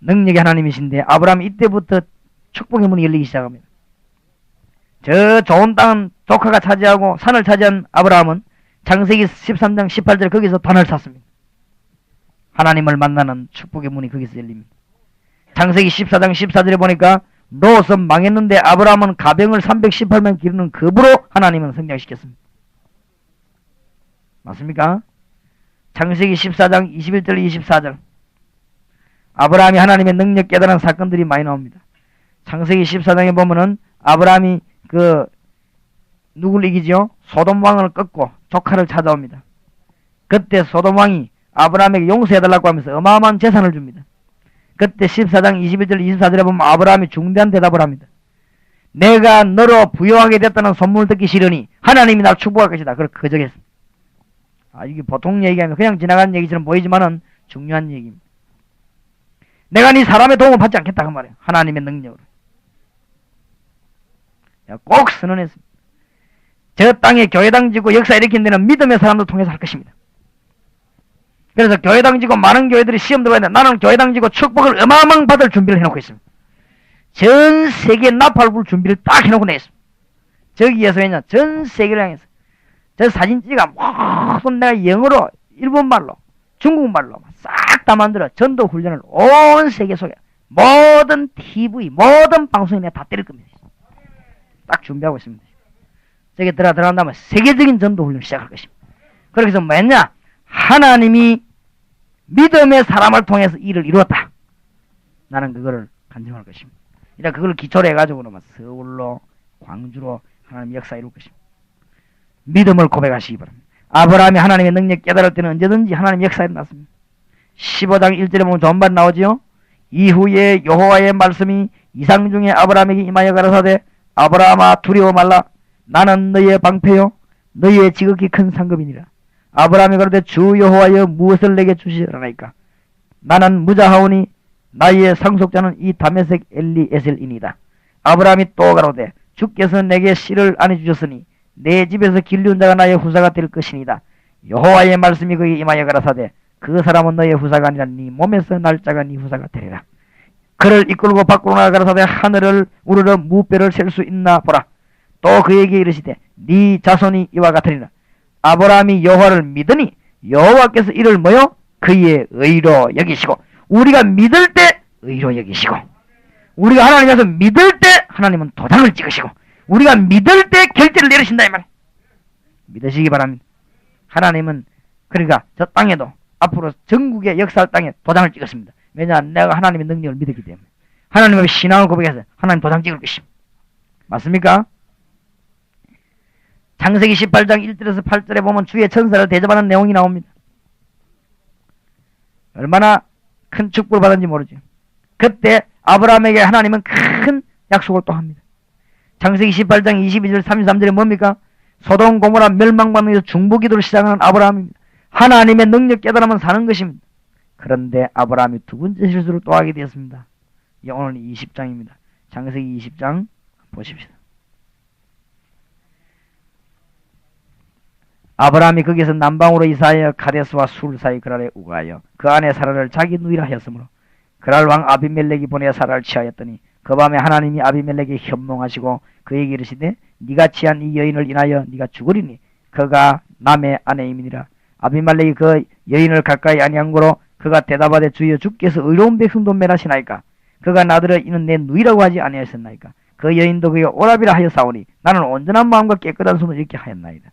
Speaker 2: 능력의 하나님이신데 아브라함이 이때부터 축복의 문이 열리기 시작합니다. 저 좋은 땅은 조카가 차지하고 산을 차지한 아브라함은 창세기 13장 18절 거기서 단을 샀습니다. 하나님을 만나는 축복의 문이 거기서 열립니다. 창세기 14장 14절에 보니까 롯은 망했는데 아브라함은 가병을 318명 기르는 급으로 하나님은 성장시켰습니다. 맞습니까? 창세기 14장 21절 24절 아브라함이 하나님의 능력 깨달은 사건들이 많이 나옵니다. 창세기 14장에 보면은 아브라함이 누굴 이기죠? 소돔 왕을 꺾고 조카를 찾아옵니다. 그때 소돔 왕이 아브라함에게 용서해달라고 하면서 어마어마한 재산을 줍니다. 그때 14장 21절 24절에 보면 아브라함이 중대한 대답을 합니다. 내가 너로 부여하게 됐다는 소문을 듣기 싫으니 하나님이 날 축복할 것이다. 그걸 거절했습니다. 이게 보통 얘기하면 그냥 지나가는 얘기처럼 보이지만은 중요한 얘기입니다. 내가 네 사람의 도움을 받지 않겠다 그 말이에요. 하나님의 능력으로. 꼭 선언했습니다. 저 땅에 교회당 지고 역사 일으킨 데는 믿음의 사람들 통해서 할 것입니다. 그래서 교회당 지고 많은 교회들이 시험 들어야 되는데 나는 교회당 지고 축복을 어마어마한 받을 준비를 해놓고 있습니다. 전 세계 나팔불 준비를 딱 해놓고 내있습니다. 저기에서 왜냐 전 세계를 향해서 저 사진 찍어 모든 내가 영어로 일본말로 중국말로 싹 다 만들어 전도 훈련을 온 세계 속에 모든 TV 모든 방송에 내가 다 때릴 겁니다. 딱 준비하고 있습니다. 저기 들어간 다음에 세계적인 전도 훈련을 시작할 것입니다. 그렇게 해서 뭐냐 하나님이 믿음의 사람을 통해서 일을 이루었다. 나는 그거를 간증할 것입니다. 일단 그걸 기초로 해가지고는 서울로 광주로 하나님 역사 이룰 것입니다. 믿음을 고백하시기 바랍니다. 아브라함이 하나님의 능력 깨달을 때는 언제든지 하나님 역사에 났습니다. 15장 1절에 보면 좋은 말 나오지요. 이후에 여호와의 말씀이 이상 중에 아브라함에게 임하여 가라사대 아브라함아 두려워 말라. 나는 너희의 방패요 너희의 지극히 큰 상급이니라. 아브라함이 그러되 주 여호와여 무엇을 내게 주시려나이까. 나는 무자하오니 나의 상속자는 이 다메섹 엘리에셀이니이다. 아브라함이 또 가로되 주께서 내게 씨를 안 해주셨으니 내 집에서 길리운 자가 나의 후사가 될 것이니이다. 여호와의 말씀이 그에게 임하여 가라사대 그 사람은 너의 후사가 아니라 네 몸에서 날 자가 네 후사가 되리라. 그를 이끌고 밖으로 나가 가라사대 하늘을 우르르 무뼈를 셀 수 있나 보라. 또 그에게 이르시되 네 자손이 이와 같으리라. 아브라함이 여호와를 믿으니 여호와께서 이를 뭐요? 그의 의로 여기시고 우리가 믿을 때 의로 여기시고 우리가 하나님께서 믿을 때 하나님은 도장을 찍으시고 우리가 믿을 때 결제를 내리신다 이 말이에요. 믿으시기 바랍니다. 하나님은 그러니까 저 땅에도 앞으로 전국의 역사할 땅에 도장을 찍었습니다. 왜냐? 내가 하나님의 능력을 믿었기 때문에. 하나님의 신앙을 고백해서 하나님 도장 찍을 것입니다. 맞습니까? 창세기 18장 1절에서 8절에 보면 주의 천사를 대접하는 내용이 나옵니다. 얼마나 큰 축복을 받은지 모르죠. 그때 아브라함에게 하나님은 큰 약속을 또 합니다. 창세기 18장 22절 33절에 뭡니까? 소돔 고모라 멸망받는 데서 중보기도를 시작하는 아브라함입니다. 하나님의 능력 깨달으면 사는 것입니다. 그런데 아브라함이 두 번째 실수를 또 하게 되었습니다. 오늘 20장입니다. 창세기 20장 보십시다. 아브라함이 거기서 남방으로 이사하여 가데스와 술 사이 그랄에 우가하여 그 안에 사라를 자기 누이라 하였으므로 그랄 왕 아비멜렉이 보내 사라를 취하였더니 그 밤에 하나님이 아비멜렉에 현몽하시고 그에게 이르시되 네가 취한 이 여인을 인하여 네가 죽으리니 그가 남의 아내임이니라. 아비멜렉이 그 여인을 가까이 아니한 거로 그가 대답하되 주여 주께서 의로운 백성도 멸하시나이까. 그가 나더러 이는 내 누이라고 하지 아니하셨나이까. 그 여인도 그에게 오라비라 하여 싸우니 나는 온전한 마음과 깨끗한 손으로 이렇게 하였나이다.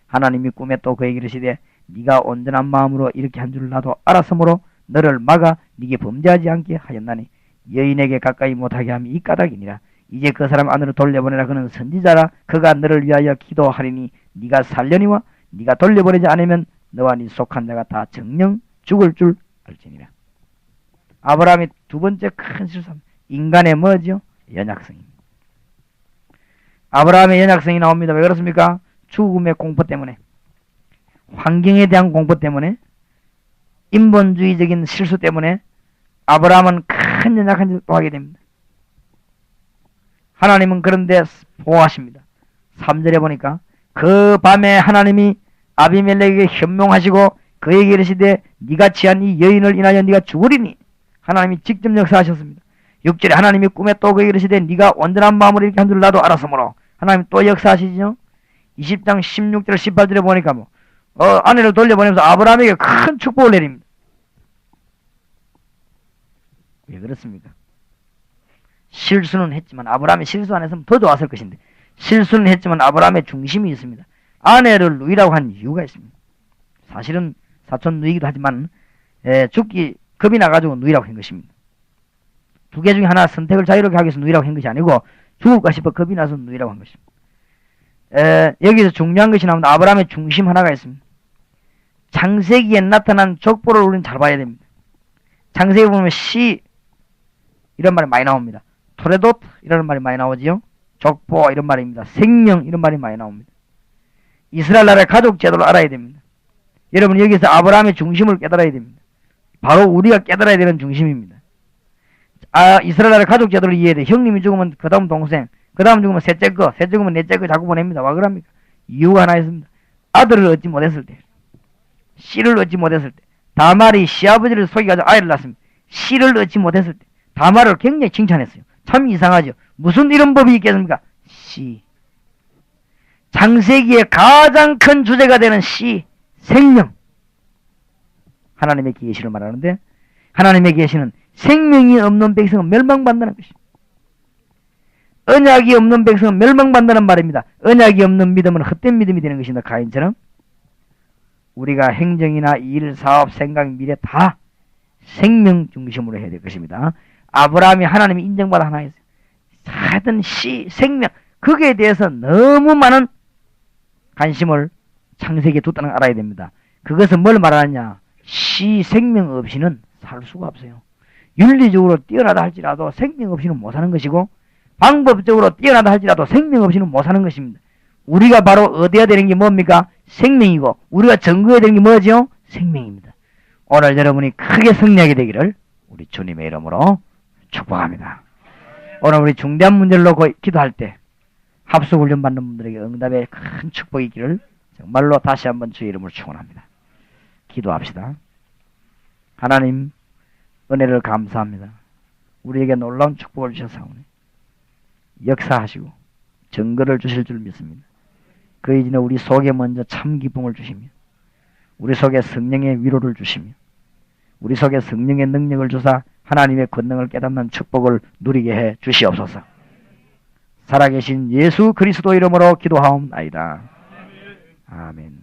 Speaker 2: 하나님이 꿈에 또 그에게 이르시되 네가 온전한 마음으로 이렇게 한 줄 나도 알았으므로 너를 막아 네게 범죄하지 않게 하였나니 여인에게 가까이 못하게 함이 이 까닭이니라. 이제 그 사람 안으로 돌려보내라. 그는 선지자라. 그가 너를 위하여 기도하리니 네가 살려니와 네가 돌려보내지 않으면 너와 네 속한 자가 다 정령 죽을 줄 알지니라. 아브라함이 두 번째 큰 실수입니다. 인간의 뭐죠? 연약성입니다. 아브라함의 연약성이 나옵니다. 왜 그렇습니까? 죽음의 공포 때문에, 환경에 대한 공포 때문에, 인본주의적인 실수 때문에 아브라함은 큰 연약한 짓을 또 하게 됩니다. 하나님은 그런데 보호하십니다. 3절에 보니까 그 밤에 하나님이 아비멜렉에게 현몽하시고 그에게 이르시되 네가 취한 이 여인을 인하여 네가 죽으리니 하나님이 직접 역사하셨습니다. 6절에 하나님이 꿈에 또 그에게 이르시되 네가 온전한 마음으로 이렇게 한 줄 나도 알았으므로 하나님 또 역사하시죠. 20장 16절 18절에 보니까 아내를 돌려보내면서 아브라함에게 큰 축복을 내립니다. 왜 그렇습니까? 실수는 했지만 아브라함이 실수 안 했으면 더 좋았을 것인데 실수는 했지만 아브라함의 중심이 있습니다. 아내를 누이라고 한 이유가 있습니다. 사실은 사촌 누이기도 하지만 죽기 겁이 나가지고 누이라고 한 것입니다. 두 개 중에 하나 선택을 자유롭게 하기 위해서 누이라고 한 것이 아니고 죽을까 싶어 겁이 나서 누이라고 한 것입니다. 여기서 중요한 것이 나옵니다. 아브라함의 중심 하나가 있습니다. 창세기에 나타난 족보를 우리는 잘 봐야 됩니다. 창세기 보면 시 이런 말이 많이 나옵니다. 토레도트 이런 말이 많이 나오지요. 족보 이런 말입니다. 생명 이런 말이 많이 나옵니다. 이스라엘 나라의 가족 제도를 알아야 됩니다. 여러분 여기서 아브라함의 중심을 깨달아야 됩니다. 바로 우리가 깨달아야 되는 중심입니다. 이스라엘 나라의 가족 제도를 이해해야 돼. 형님이 죽으면 그 다음 동생, 그 다음 죽으면 셋째 거, 셋째 죽으면 넷째 거 자꾸 보냅니다. 왜 그럽니까? 이유가 하나 있습니다. 아들을 얻지 못했을 때, 씨를 얻지 못했을 때, 다말이 시아버지를 속여가지고 아이를 낳습니다. 씨를 얻지 못했을 때 다말을 굉장히 칭찬했어요. 참 이상하죠. 무슨 이런 법이 있겠습니까? 씨. 창세기의 가장 큰 주제가 되는 씨, 생명. 하나님의 계시를 말하는데 하나님의 계시는 생명이 없는 백성은 멸망받는다는 것입니다. 언약이 없는 백성은 멸망받는다는 말입니다. 언약이 없는 믿음은 헛된 믿음이 되는 것입니다. 가인처럼 우리가 행정이나 일, 사업, 생각, 미래 다 생명 중심으로 해야 될 것입니다. 아브라함이 하나님이 인정받아 하나 했어요. 하여튼 생명 거기에 대해서 너무 많은 관심을 창세기에 뒀다는 걸 알아야 됩니다. 그것은 뭘 말하느냐? 생명 없이는 살 수가 없어요. 윤리적으로 뛰어나다 할지라도 생명 없이는 못 사는 것이고 방법적으로 뛰어나다 할지라도 생명 없이는 못 사는 것입니다. 우리가 바로 얻어야 되는 게 뭡니까? 생명이고 우리가 증거해야 되는 게 뭐죠? 생명입니다. 오늘 여러분이 크게 승리하게 되기를 우리 주님의 이름으로 축복합니다. 오늘 우리 중대한 문제를 놓고 기도할 때 합숙훈련 받는 분들에게 응답의 큰 축복이 있기를 정말로 다시 한번 주의 이름으로 축원합니다. 기도합시다. 하나님 은혜를 감사합니다. 우리에게 놀라운 축복을 주셔사오니 역사하시고 증거를 주실 줄 믿습니다. 그 이전에 우리 속에 먼저 참 기쁨을 주시며 우리 속에 성령의 위로를 주시며 우리 속에 성령의 능력을 주사 하나님의 권능을 깨닫는 축복을 누리게 해 주시옵소서. 살아계신 예수 그리스도 이름으로 기도하옵나이다. 아멘.